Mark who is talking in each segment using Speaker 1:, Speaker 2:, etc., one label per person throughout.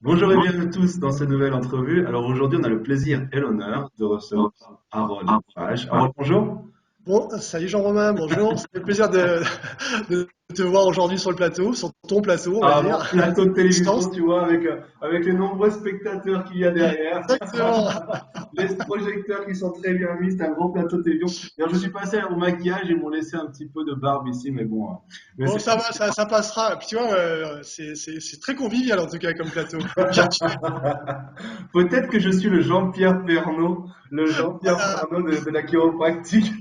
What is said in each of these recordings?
Speaker 1: Bonjour et bienvenue tous dans cette nouvelle entrevue. Alors aujourd'hui, on a le plaisir et l'honneur de recevoir Harold Page. Harold, bonjour.
Speaker 2: Bon, salut Jean-Romain, bonjour. Ça fait plaisir de te voir aujourd'hui sur le plateau, sur ton plateau, on va
Speaker 1: À
Speaker 2: dire,
Speaker 1: mon plateau de
Speaker 2: à distance.
Speaker 1: télévision, tu vois, avec les nombreux spectateurs qu'il y a derrière.
Speaker 2: Exactement.
Speaker 1: Les projecteurs qui sont très bien mis, c'est un grand plateau de télévision. D'ailleurs, je suis passé au maquillage, ils m'ont laissé un petit peu de barbe ici, mais bon, mais
Speaker 2: Bon,
Speaker 1: c'est
Speaker 2: ça va, ça passera. Puis tu vois, c'est très convivial en tout cas comme plateau. Virtuel.
Speaker 1: peut-être que je suis le Jean-Pierre Pernaut, le Jean-Pierre
Speaker 2: Voilà.
Speaker 1: Pernaut de la chiropractique.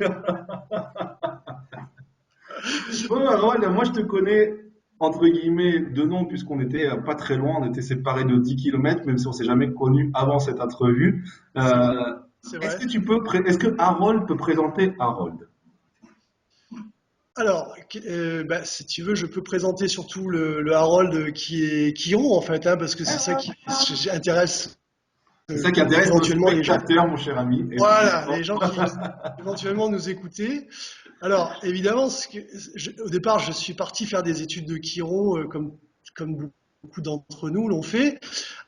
Speaker 1: Bon, Harold, moi je te connais entre guillemets de nom puisqu'on était pas très loin, on était séparés de 10 kilomètres, même si on s'est jamais connus avant cette entrevue.
Speaker 2: C'est
Speaker 1: Euh,
Speaker 2: c'est
Speaker 1: est-ce
Speaker 2: vrai.
Speaker 1: que est-ce que Harold peut présenter Harold?
Speaker 2: Alors, bah, si tu veux, je peux présenter surtout le Harold qui est Chiron en fait, hein, parce que c'est ça qui intéresse
Speaker 1: C'est ça qui intéresse nos
Speaker 2: éventuellement les gens.
Speaker 1: spectateurs, mon cher ami,
Speaker 2: Voilà,
Speaker 1: effectivement.
Speaker 2: les gens qui éventuellement nous écouter. Alors, évidemment, au départ, je suis parti faire des études de chiro, comme beaucoup d'entre nous l'ont fait,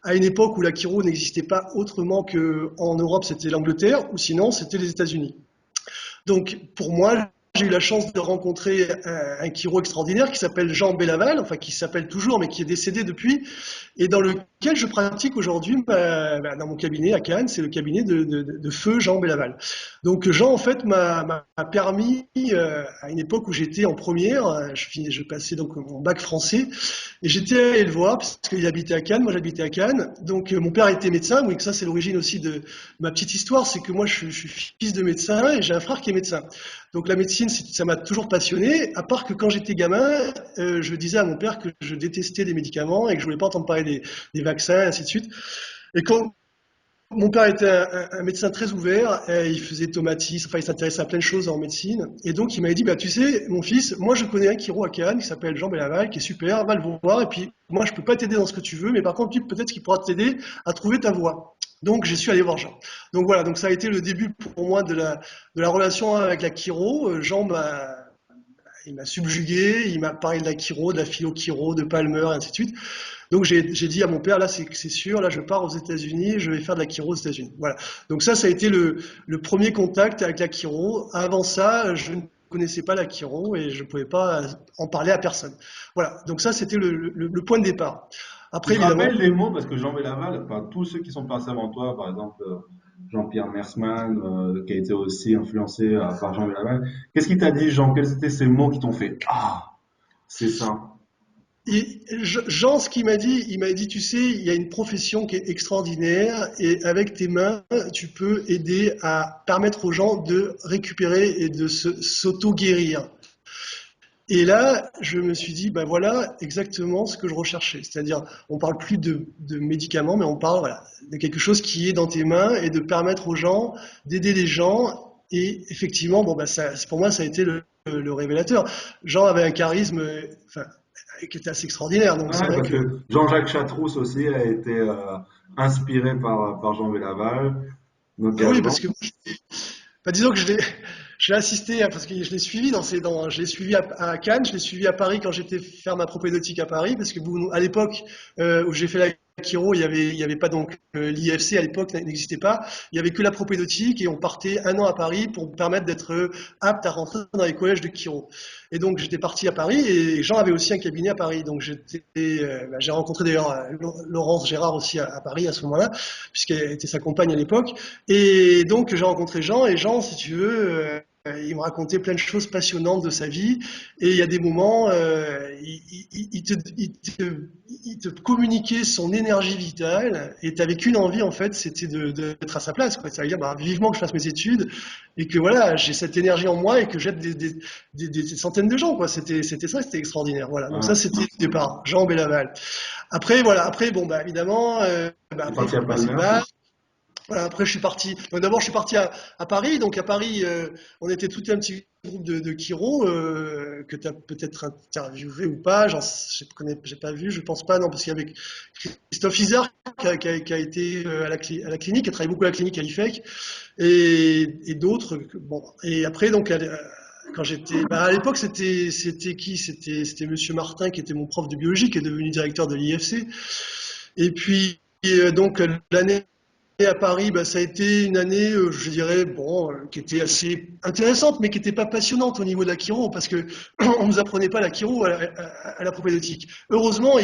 Speaker 2: à une époque où la chiro n'existait pas autrement qu'en Europe, c'était l'Angleterre, ou sinon, c'était les États-Unis. Donc, pour moi, j'ai eu la chance de rencontrer un chiro extraordinaire qui s'appelle Jean Bellaval, enfin qui s'appelle toujours, mais qui est décédé depuis, et dans lequel je pratique aujourd'hui dans mon cabinet à Cannes, c'est le cabinet de feu Jean Bellaval. Donc Jean, en fait, m'a permis, à une époque où j'étais en première, je passais donc mon bac français, et j'étais allé le voir, parce qu'il habitait à Cannes, moi j'habitais à Cannes, donc mon père était médecin, oui, ça c'est l'origine aussi de ma petite histoire, c'est que moi je suis fils de médecin, et j'ai un frère qui est médecin. Donc la médecine, ça m'a toujours passionné, à part que quand j'étais gamin, je disais à mon père que je détestais les médicaments et que je voulais pas entendre parler des vaccins, et ainsi de suite. Et quand mon père était un médecin très ouvert, il faisait tomatis, enfin il s'intéressait à plein de choses en médecine, et donc il m'avait dit, bah tu sais, mon fils, moi je connais un chiro à Cannes qui s'appelle Jean Bellaval, qui est super, va le voir, et puis moi je peux pas t'aider dans ce que tu veux, mais par contre peut-être qu'il pourra t'aider à trouver ta voie. Donc je suis allé voir Jean. Donc voilà, donc ça a été le début pour moi de la relation avec la chiro. Jean il m'a subjugué, il m'a parlé de la chiro, de la philo-chiro, de Palmer, et ainsi de suite. Donc j'ai dit à mon père, là c'est sûr, là je pars aux États-Unis, je vais faire de la chiro aux États-Unis. Voilà. Donc ça a été le premier contact avec la chiro. Avant ça, je ne connaissais pas la chiro et je ne pouvais pas en parler à personne. Voilà. Donc ça c'était le point de départ.
Speaker 1: Tu
Speaker 2: Après
Speaker 1: te
Speaker 2: évidemment,
Speaker 1: rappelles les mots, parce que Jean Bellaval, enfin, tous ceux qui sont passés avant toi, par exemple Jean-Pierre Mersman, qui a été aussi influencé par Jean Bellaval, qu'est-ce qu'il t'a dit, Jean? Quels étaient ces mots qui t'ont fait Ah, c'est ça.
Speaker 2: Jean, ce qu'il m'a dit, il m'a dit, tu sais, il y a une profession qui est extraordinaire et avec tes mains, tu peux aider à permettre aux gens de récupérer et de s'auto-guérir. Et là, je me suis dit, ben voilà exactement ce que je recherchais. C'est-à-dire, on parle plus de médicaments, mais on parle voilà, de quelque chose qui est dans tes mains et de permettre aux gens, d'aider les gens. Et effectivement, bon, ben pour moi, ça a été le révélateur. Jean avait un charisme, enfin, qui était assez extraordinaire. Donc c'est
Speaker 1: Ouais,
Speaker 2: vrai
Speaker 1: parce
Speaker 2: que,
Speaker 1: que Jean-Jacques Chatrousse aussi a été inspiré par Jean Bellaval,
Speaker 2: ah oui,
Speaker 1: notamment.
Speaker 2: parce que, bah, disons que j'ai assisté, parce que je l'ai suivi je l'ai suivi à Cannes, je l'ai suivi à Paris quand j'étais faire ma propédeutique à Paris, parce que à l'époque où j'ai fait la chiro, il y avait pas donc l'IFC à l'époque n'existait pas, il y avait que la propédeutique et on partait un an à Paris pour me permettre d'être apte à rentrer dans les collèges de chiro. Et donc j'étais parti à Paris et Jean avait aussi un cabinet à Paris, donc j'ai rencontré d'ailleurs Laurence Gérard aussi à Paris à ce moment-là, puisqu'elle était sa compagne à l'époque. Et donc j'ai rencontré Jean, et Jean, si tu veux, il me racontait plein de choses passionnantes de sa vie. Et il y a des moments, il te communiquait son énergie vitale, et tu n'avais qu'une envie, en fait, c'était d'être à sa place. Quoi. Ça veut dire, bah, vivement que je fasse mes études, et que voilà, j'ai cette énergie en moi, et que j'aide des centaines de gens. Quoi. C'était ça, c'était extraordinaire. Voilà. Donc ça,
Speaker 1: Ouais.
Speaker 2: c'était le départ, Jean Bellaval. Après, voilà, après, bon, bah, évidemment,
Speaker 1: C'est
Speaker 2: après, il
Speaker 1: parti à
Speaker 2: faut passer le
Speaker 1: Palmer.
Speaker 2: bac. Voilà, après, je suis parti. Donc, d'abord, je suis parti à Paris. Donc, à Paris, on était tout un petit groupe de chiro que tu as peut-être interviewé ou pas. Je connais, j'ai pas vu, je pense pas, non, parce qu'il y avait Christophe Isard qui a été à la clinique, qui a travaillé beaucoup à la clinique à l'IFEC, et d'autres. Bon, et après, donc, quand j'étais, bah, à l'époque, c'était qui? C'était Monsieur Martin qui était mon prof de biologie, qui est devenu directeur de l'IFC. Et puis, donc, l'année à Paris, bah, ça a été une année, je dirais, bon, qui était assez intéressante, mais qui n'était pas passionnante au niveau de la chiro, parce que on nous apprenait pas la chiro à la propédeutique. Heureusement,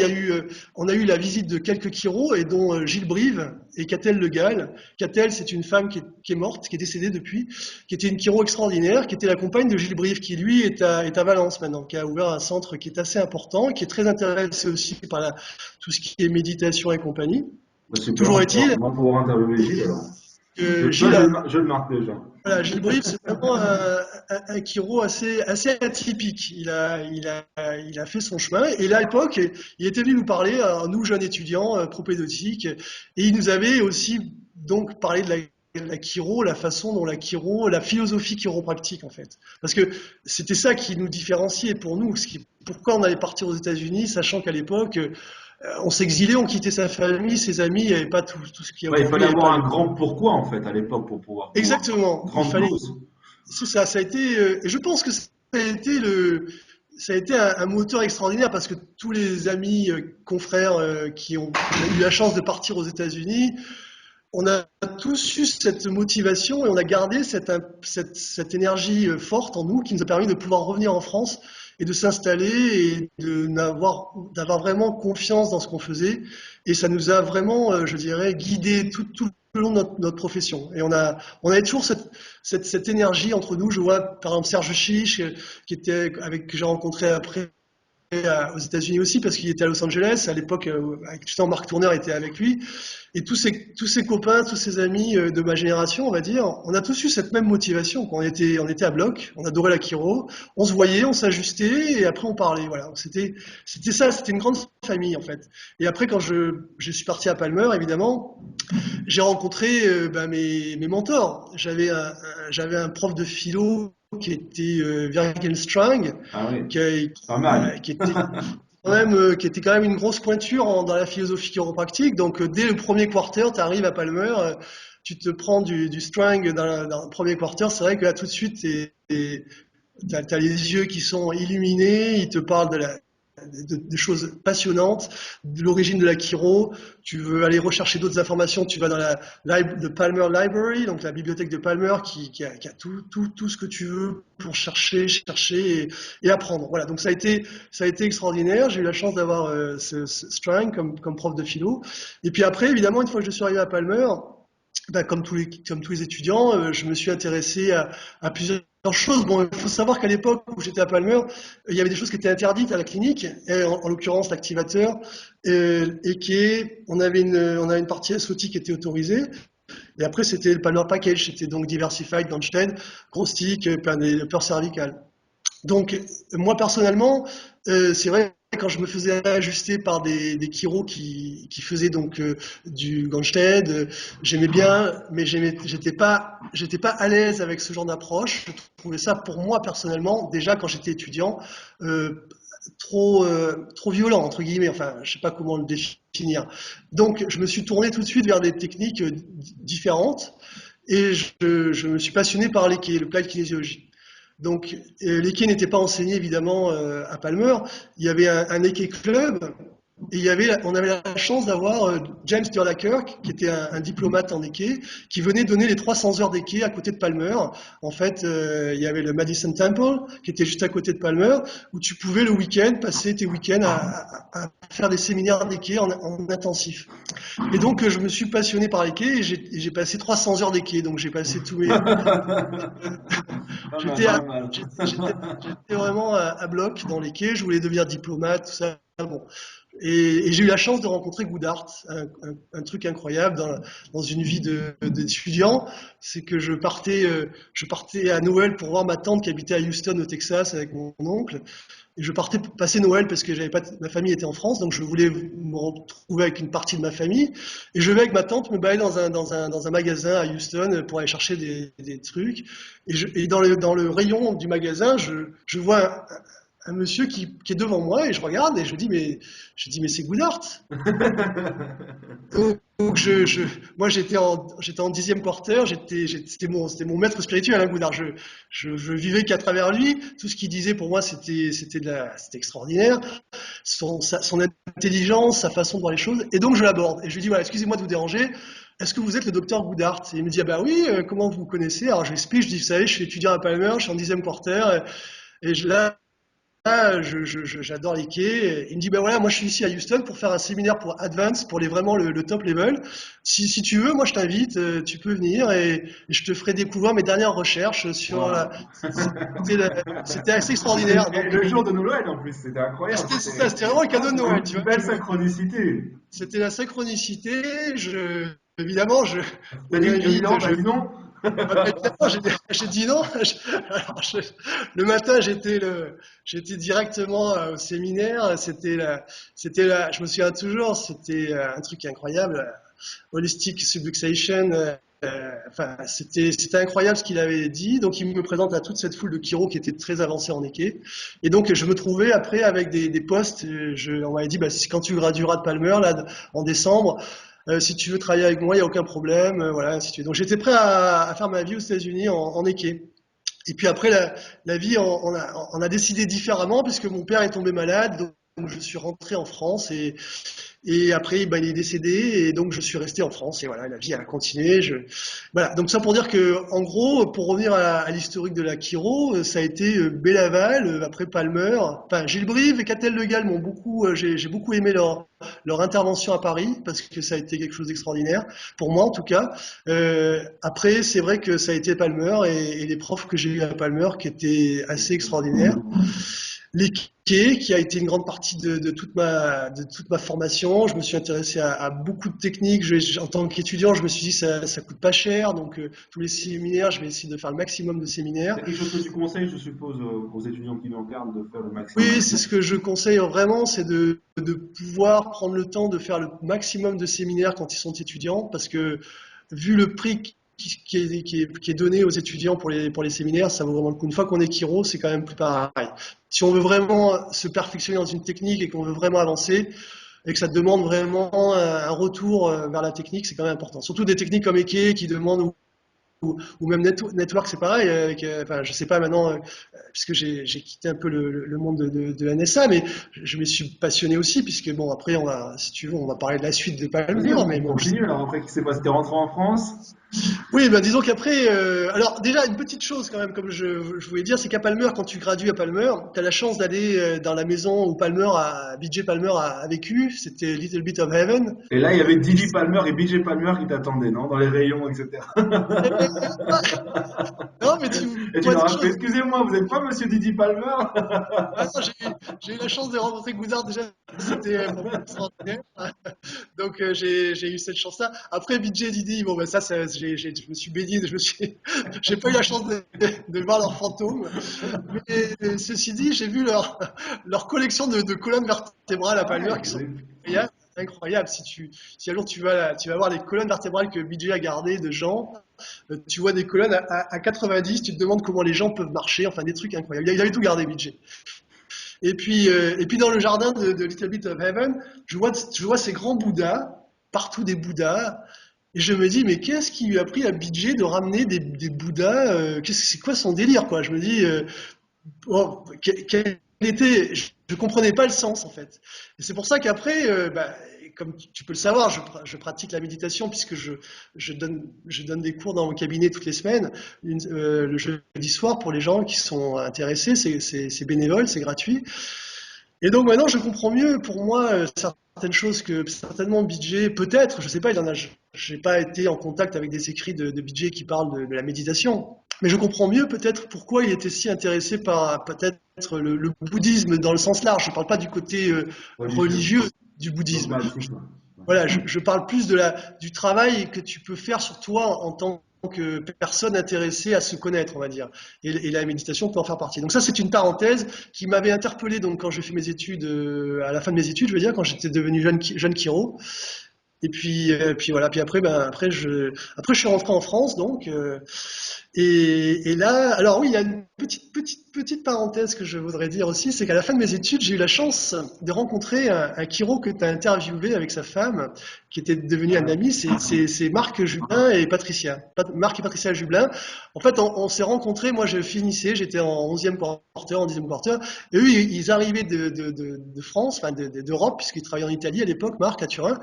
Speaker 2: on a eu la visite de quelques chiros, et dont Gilles Brive et Catel Le Gall. Catel, c'est une femme qui est morte, qui est décédée depuis, qui était une chiro extraordinaire, qui était la compagne de Gilles Brive, qui lui est à Valence maintenant, qui a ouvert un centre qui est assez important, qui est très intéressé aussi par tout ce qui est méditation et compagnie.
Speaker 1: Bah, super,
Speaker 2: Toujours est-il
Speaker 1: on va pouvoir interviewer Gilles alors.
Speaker 2: que
Speaker 1: Ça,
Speaker 2: Gilles,
Speaker 1: je le marque déjà.
Speaker 2: voilà, Gilles Brive, c'est vraiment un chiro assez atypique. Il a fait son chemin. Et là, à l'époque, il était venu nous parler, à nous jeunes étudiants propédeutiques, et il nous avait aussi donc parlé de la chiro, la façon dont la chiro, la philosophie chiropractique en fait. Parce que c'était ça qui nous différenciait pour nous. Pourquoi on allait partir aux États-Unis, sachant qu'à l'époque, on s'exilait, on quittait sa famille, ses amis, il n'y avait pas tout ce qu'il y a
Speaker 1: Ouais, il
Speaker 2: aujourd'hui,
Speaker 1: fallait
Speaker 2: il n'y avait
Speaker 1: avoir
Speaker 2: pas
Speaker 1: un grand pourquoi en fait à l'époque pour pouvoir voir.
Speaker 2: Exactement, il
Speaker 1: Grande
Speaker 2: fallait.
Speaker 1: dose.
Speaker 2: C'est ça, ça a été. Et je pense que ça a été un moteur extraordinaire parce que tous les amis, confrères qui ont eu la chance de partir aux États-Unis, on a tous eu cette motivation et on a gardé cette énergie forte en nous qui nous a permis de pouvoir revenir en France et de s'installer et d'avoir vraiment confiance dans ce qu'on faisait. Et ça nous a vraiment, je dirais, guidé tout le long de notre profession. Et on avait toujours cette énergie entre nous. Je vois par exemple Serge Chiche, que j'ai rencontré après aux États-Unis aussi parce qu'il était à Los Angeles à l'époque, justement Marc Tourneur était avec lui, et tous ses copains, tous ses amis de ma génération, on va dire, on a tous eu cette même motivation. On était à bloc, on adorait la chiro, on se voyait, on s'ajustait et après on parlait. Voilà, c'était ça, c'était une grande famille en fait. Et après quand je suis parti à Palmer, évidemment, j'ai rencontré mes mentors. J'avais un prof de philo qui était Virgil Strang,
Speaker 1: Ah oui,
Speaker 2: qui,
Speaker 1: pas mal.
Speaker 2: qui était quand même une grosse pointure dans la philosophie chiropractique. Donc, dès le premier quarter, tu arrives à Palmer, tu te prends du Strang dans le premier quarter. C'est vrai que là, tout de suite, t'as les yeux qui sont illuminés, il te parle de choses passionnantes, de l'origine de la chiro. Tu veux aller rechercher d'autres informations, tu vas dans la Palmer Library, donc la bibliothèque de Palmer qui a tout ce que tu veux pour chercher et apprendre. Voilà, donc ça a été extraordinaire. J'ai eu la chance d'avoir ce Strang comme prof de philo. Et puis après, évidemment, une fois que je suis arrivé à Palmer, comme tous les étudiants, je me suis intéressé à plusieurs choses. Bon, il faut savoir qu'à l'époque où j'étais à Palmer, il y avait des choses qui étaient interdites à la clinique, et en l'occurrence l'activateur, on avait une partie SOT qui était autorisée. Et après, c'était le Palmer Package, c'était donc Diversified, Launchpad, gros stick, plein des peurs cervicales. Donc, moi personnellement, c'est vrai quand je me faisais ajuster par des chiros qui faisaient donc du Ganstead, j'aimais bien, mais j'étais pas à l'aise avec ce genre d'approche. Je trouvais ça pour moi personnellement, déjà quand j'étais étudiant, trop violent entre guillemets. Enfin, je sais pas comment le définir. Donc, je me suis tourné tout de suite vers des techniques différentes et je me suis passionné par le kinésiologie. Donc, l'Eke n'était pas enseigné évidemment à Palmer. Il y avait un Eke Club et on avait la chance d'avoir James Turlaker, qui était un diplomate en Eke, qui venait donner les 300 heures d'Eke à côté de Palmer. En fait, il y avait le Madison Temple, qui était juste à côté de Palmer, où tu pouvais le week-end passer tes week-ends à faire des séminaires d'Eke en intensif. Et donc, je me suis passionné par l'Eke et j'ai passé 300 heures d'Eke. Donc, j'ai passé tous mes,
Speaker 1: Pas mal,
Speaker 2: J'étais
Speaker 1: pas mal.
Speaker 2: j'étais vraiment à bloc dans les quais, je voulais devenir diplomate, tout ça. Bon. Et j'ai eu la chance de rencontrer Goodhart, un truc incroyable dans une vie d'étudiant, c'est que je partais à Noël pour voir ma tante qui habitait à Houston au Texas avec mon oncle. Et je partais pour passer Noël parce que ma famille était en France, donc je voulais me retrouver avec une partie de ma famille. Et je vais avec ma tante me balader dans un magasin à Houston pour aller chercher des trucs. Et dans le rayon du magasin, je vois un monsieur qui est devant moi et je regarde et je dis mais c'est Goodhart. donc moi j'étais en 10e quarter, c'était mon maître spirituel, hein, Goudard. Je vivais qu'à travers lui. Tout ce qu'il disait pour moi, c'était extraordinaire. Son intelligence, sa façon de voir les choses. Et donc je l'aborde. Et je lui dis, voilà, excusez-moi de vous déranger. Est-ce que vous êtes le docteur Goudard? Et il me dit, ah bah oui, comment vous me connaissez? Alors je lui explique, je dis, vous savez, je suis étudiant à Palmer, je suis en 10e quarter. Là, j'adore les quais. Il me dit, ben voilà, moi je suis ici à Houston pour faire un séminaire pour Advance, pour vraiment le top level. Si tu veux, moi je t'invite, tu peux venir et je te ferai découvrir mes dernières recherches sur la...
Speaker 1: Waouh.
Speaker 2: C'était assez extraordinaire.
Speaker 1: Et
Speaker 2: Donc,
Speaker 1: le jour de Noël en plus, c'était incroyable.
Speaker 2: c'était ça, c'était vraiment le cadeau de Noël, tu
Speaker 1: Une
Speaker 2: vois.
Speaker 1: belle synchronicité.
Speaker 2: C'était la synchronicité. Évidemment,
Speaker 1: T'as
Speaker 2: on
Speaker 1: dit,
Speaker 2: m'invite,
Speaker 1: évidemment, t'as dit non?
Speaker 2: ah bah, évidemment, j'ai dit non. Alors, le matin, j'étais directement au séminaire. Je me souviens toujours, c'était un truc incroyable. Holistic Subluxation. Enfin, c'était incroyable ce qu'il avait dit. Donc, il me présente à toute cette foule de chiro qui était très avancée en équé. Et donc, je me trouvais après avec des postes. On m'avait dit, bah, quand tu gradueras de Palmer, là, en décembre, si tu veux travailler avec moi, il n'y a aucun problème. Voilà, ainsi de suite. Donc, j'étais prêt à faire ma vie aux États-Unis en équé. Et puis après, la vie, on a décidé différemment puisque mon père est tombé malade. Donc, je suis rentré en France et après, ben, il est décédé et donc je suis resté en France et voilà, la vie a continué. Voilà, donc ça pour dire que, en gros, pour revenir à l'historique de la chiro, ça a été Bélaval, après Palmer, enfin Gilles Brive et Catel Le Gall m'ont beaucoup, j'ai beaucoup aimé leur intervention à Paris parce que ça a été quelque chose d'extraordinaire pour moi en tout cas. Après, c'est vrai que ça a été Palmer et les profs que j'ai eu à Palmer qui étaient assez extraordinaires. Les quais, qui a été une grande partie de toute ma formation. Je me suis intéressé à beaucoup de techniques. En tant qu'étudiant, je me suis dit ça coûte pas cher, donc tous les séminaires, je vais essayer de faire le maximum de séminaires.
Speaker 1: C'est quelque chose que tu conseilles, je suppose, aux étudiants qui nous regardent de faire le maximum.
Speaker 2: Oui, c'est ce que je conseille vraiment, c'est de pouvoir prendre le temps de faire le maximum de séminaires quand ils sont étudiants, parce que vu le prix qui est donné aux étudiants pour les séminaires, ça vaut vraiment le coup. Une fois qu'on est chiro, c'est quand même plus pareil. Si on veut vraiment se perfectionner dans une technique et qu'on veut vraiment avancer, et que ça demande vraiment un retour vers la technique, c'est quand même important. Surtout des techniques comme Eke qui demandent, ou même Network, c'est pareil. Enfin, je sais pas maintenant, puisque j'ai quitté un peu le monde de NSA, mais je me suis passionné aussi, puisque bon, après, si tu veux, on va parler de la suite de
Speaker 1: Vas-y,
Speaker 2: Palmer, mais
Speaker 1: on
Speaker 2: bon,
Speaker 1: continue. Alors après, qu'est-ce qui s'est passé? T'es rentré en France?
Speaker 2: oui, ben disons qu'après, alors déjà une petite chose quand même, comme je voulais dire, c'est qu'à Palmer, quand tu gradues à Palmer, tu as la chance d'aller dans la maison où BJ Palmer a vécu, c'était Little Bit of Heaven.
Speaker 1: Et là, il y avait Didi Palmer et BJ Palmer qui t'attendaient, non? Dans les rayons, etc.
Speaker 2: Non, mais tu
Speaker 1: Et tu
Speaker 2: vois
Speaker 1: leur
Speaker 2: des
Speaker 1: as fait,
Speaker 2: choses.
Speaker 1: excusez-moi, vous n'êtes pas monsieur Didi Palmer?
Speaker 2: Ah non, j'ai eu la chance de rencontrer Goudard déjà, c'était pour moi extraordinaire. Donc j'ai eu cette chance-là. Après BJ et Didi, bon ben je me suis baigné, j'ai pas eu la chance de voir leurs fantômes. Mais ceci dit, j'ai vu leur collection de colonnes vertébrales à
Speaker 1: Ah
Speaker 2: Palmer
Speaker 1: ouais,
Speaker 2: qui sont
Speaker 1: oui.
Speaker 2: incroyables. Incroyable. Si un jour tu vas voir les colonnes vertébrales que BJ a gardées de gens, tu vois des colonnes à 90, tu te demandes comment les gens peuvent marcher, enfin des trucs incroyables. Il avait tout gardé, BJ. Et puis dans le jardin de Little Bit of Heaven, je vois ces grands Bouddhas, partout des Bouddhas, et je me dis, mais qu'est-ce qui lui a pris à BJ de ramener des Bouddhas c'est quoi son délire, quoi? Je me dis, oh, quel était, je comprenais pas le sens en fait. Et c'est pour ça qu'après, bah, comme tu peux le savoir, je pratique la méditation puisque je donne des cours dans mon cabinet toutes les semaines, le jeudi soir pour les gens qui sont intéressés, c'est bénévole, c'est gratuit. Et donc maintenant, je comprends mieux pour moi certaines choses que certainement BJ, peut-être, je sais pas, j'ai pas été en contact avec des écrits de BJ qui parlent de la méditation, mais je comprends mieux peut-être pourquoi il était si intéressé par peut-être le bouddhisme dans le sens large. Je parle pas du côté
Speaker 1: Religieux.
Speaker 2: religieux du bouddhisme.
Speaker 1: Dogmatique.
Speaker 2: Voilà, je parle plus du travail que tu peux faire sur toi en tant que personne intéressée à se connaître, on va dire. Et la méditation peut en faire partie. Donc ça, c'est une parenthèse qui m'avait interpellé donc quand j'ai fait mes études, à la fin de mes études, je veux dire, quand j'étais devenu jeune chiro. Puis voilà. Puis après, après je suis rentré en France, donc. Et là, alors oui, il y a une petite parenthèse que je voudrais dire aussi, c'est qu'à la fin de mes études, j'ai eu la chance de rencontrer un chiro que tu as interviewé avec sa femme, qui était devenu un ami, c'est Marc Jublin et Patricia. Marc et Patricia Jublin. En fait, on s'est rencontrés, moi je finissais, j'étais en 11e quarter, en 10e quarter, et eux, ils arrivaient de France, enfin d'Europe, puisqu'ils travaillaient en Italie à l'époque, Marc, à Turin.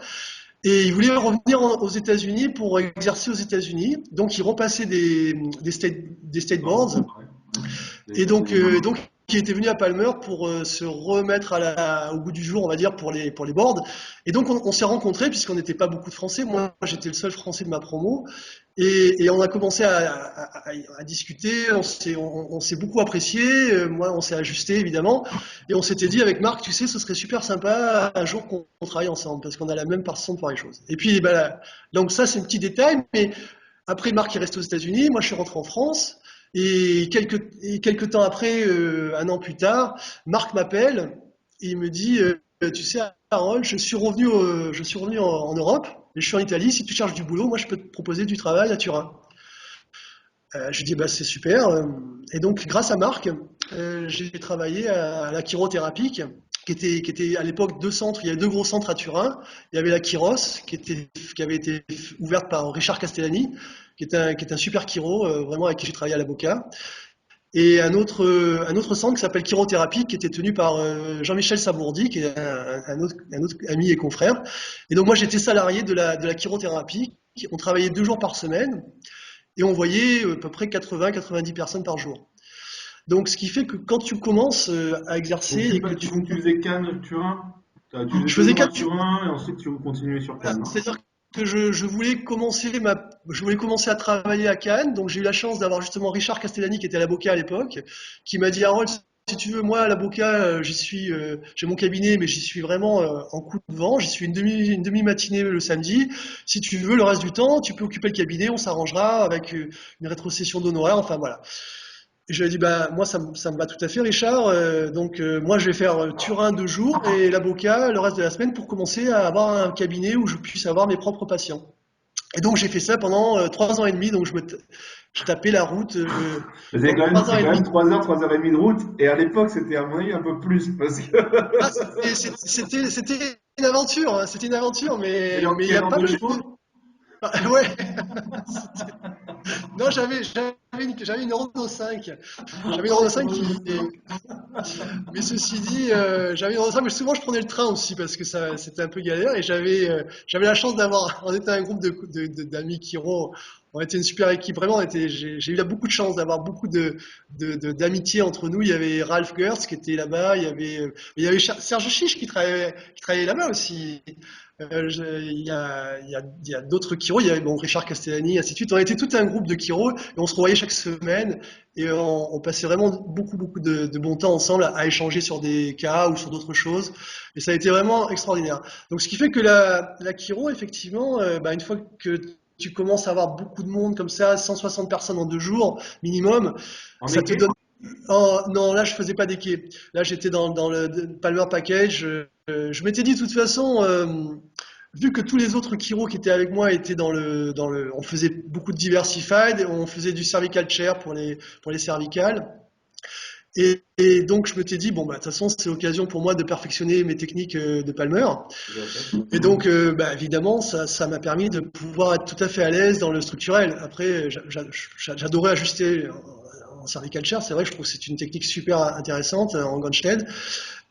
Speaker 2: Et il voulait revenir aux États-Unis pour exercer aux États-Unis. Donc, il repassait des state boards. Et donc, il était venu à Palmer pour se remettre au goût du jour, on va dire, pour les boards. Et donc, on s'est rencontrés, puisqu'on n'était pas beaucoup de Français. Moi, j'étais le seul Français de ma promo. Et on a commencé à discuter. On s'est beaucoup apprécié. Moi, on s'est ajusté, évidemment. Et on s'était dit avec Marc, tu sais, ce serait super sympa un jour qu'on travaille ensemble, parce qu'on a la même façon de voir les choses. Et puis, bah, donc ça, c'est un petit détail. Mais après, Marc est resté aux États-Unis. Moi, je suis rentré en France. Et quelques temps après, un an plus tard, Marc m'appelle et il me dit, tu sais, Harold, je suis revenu en Europe et je suis en Italie. Si tu cherches du boulot, moi, je peux te proposer du travail à Turin. Je lui dis, bah, c'est super. Et donc, grâce à Marc, j'ai travaillé à la chirothérapie, qui était à l'époque deux centres. Il y avait deux gros centres à Turin. Il y avait la Chiros, qui avait été ouverte par Richard Castellani, qui est un super chiro, vraiment avec qui j'ai travaillé à la Boca. Et un autre centre qui s'appelle Chirothérapie, qui était tenu par Jean-Michel Sabourdi, qui est un autre ami et confrère. Et donc moi j'étais salarié de la chirothérapie. On travaillait 2 jours par semaine et on voyait à peu près 80-90 personnes par jour. Donc ce qui fait que quand tu commences à
Speaker 1: Donc
Speaker 2: exercer
Speaker 1: tu,
Speaker 2: et que
Speaker 1: donc, tu faisais Cannes, Turin, tu faisais
Speaker 2: je
Speaker 1: deux
Speaker 2: faisais
Speaker 1: jours à
Speaker 2: 4.
Speaker 1: Turin et ensuite tu continuais sur
Speaker 2: Voilà,
Speaker 1: Cannes, hein.
Speaker 2: c'est-à-dire que je voulais commencer à travailler à Cannes, donc j'ai eu la chance d'avoir justement Richard Castellani qui était à la Boca à l'époque, qui m'a dit Harold, si tu veux, moi à la Boca, j'ai mon cabinet, mais j'y suis vraiment en coup de vent, j'y suis une demi-matinée le samedi. Si tu veux, le reste du temps, tu peux occuper le cabinet, on s'arrangera avec une rétrocession d'honoraires, enfin voilà. Et je lui ai dit, bah, moi, ça me va tout à fait, Richard. Donc, moi, je vais faire Turin 2 jours et la Boca le reste de la semaine pour commencer à avoir un cabinet où je puisse avoir mes propres patients. Et donc, j'ai fait ça pendant 3 ans et demi. Donc, je tapais la route
Speaker 1: Mais
Speaker 2: pendant trois
Speaker 1: c'est
Speaker 2: ans et
Speaker 1: quand
Speaker 2: demi.
Speaker 1: même 3 heures et demie de route et à l'époque c'était à mon avis un peu plus parce que
Speaker 2: Ah, c'était une aventure, hein, c'était une aventure,
Speaker 1: mais
Speaker 2: mais
Speaker 1: en
Speaker 2: il y a
Speaker 1: quelle heure
Speaker 2: pas
Speaker 1: de
Speaker 2: mal de.
Speaker 1: chevaux?
Speaker 2: Ah, ouais, non, j'avais une Renault 5. J'avais une Renault 5 qui, Mais ceci dit, j'avais dans ça, mais souvent je prenais le train aussi parce que c'était un peu galère et j'avais la chance d'avoir, on était un groupe d'amis on était une super équipe, vraiment, j'ai eu beaucoup de chance d'avoir beaucoup d'amitié entre nous. Il y avait Ralph Gertz qui était là-bas, il y avait Serge Chiche qui travaillait là-bas aussi. Il y a d'autres Kiro, il y avait bon, Richard Castellani, ainsi de suite. On était tout un groupe de Kiro et on se revoyait chaque semaine et on passait vraiment beaucoup, beaucoup de bon temps ensemble à échanger sur des cas ou sur d'autres choses. Et ça a été vraiment extraordinaire. Donc, ce qui fait que la Kiro, effectivement, bah, une fois que tu commences à avoir beaucoup de monde comme ça, 160 personnes en 2 jours minimum,
Speaker 1: En
Speaker 2: ça te
Speaker 1: équipe?
Speaker 2: donne. Oh, non, là, je faisais pas des quais. Là, j'étais dans le Palmer Package. Je m'étais dit, de toute façon, vu que tous les autres Kiro qui étaient avec moi étaient on faisait beaucoup de diversified, on faisait du cervical chair pour les cervicales. Et donc, je m'étais dit, bon, bah, de toute façon, c'est l'occasion pour moi de perfectionner mes techniques de Palmer.
Speaker 1: Tout à fait.
Speaker 2: Et donc, bah, évidemment, ça m'a permis de pouvoir être tout à fait à l'aise dans le structurel. Après, j'adorais ajuster en cervical chair. C'est vrai que je trouve que c'est une technique super intéressante en Gonstead.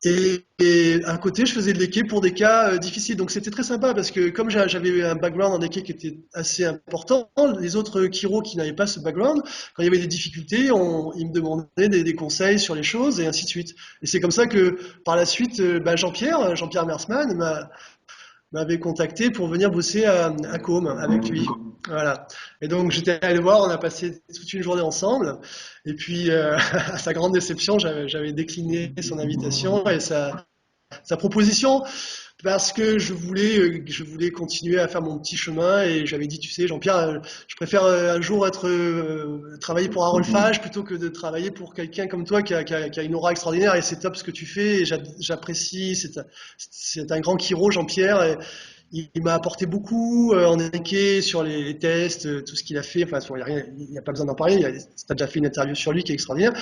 Speaker 2: Et à côté, je faisais de l'équé pour des cas difficiles. Donc c'était très sympa parce que comme j'avais eu un background en équé qui était assez important, les autres chiro qui n'avaient pas ce background, quand il y avait des difficultés, ils me demandaient des conseils sur les choses et ainsi de suite. Et c'est comme ça que par la suite, bah, Jean-Pierre Mersman m'avait contacté pour venir bosser à Côme avec lui. Voilà. Et donc j'étais allé le voir, on a passé toute une journée ensemble. Et puis, à sa grande déception, j'avais décliné son invitation et sa proposition parce que je voulais continuer à faire mon petit chemin et j'avais dit, tu sais, Jean-Pierre, je préfère un jour travailler pour Harold Fage plutôt que de travailler pour quelqu'un comme toi qui a une aura extraordinaire et c'est top ce que tu fais et j'apprécie, c'est un grand chiro, Jean-Pierre. il m'a apporté beaucoup en équé sur les tests, tout ce qu'il a fait. Enfin, il n'y a rien, il n'y a pas besoin d'en parler. Tu as déjà fait une interview sur lui qui est extraordinaire.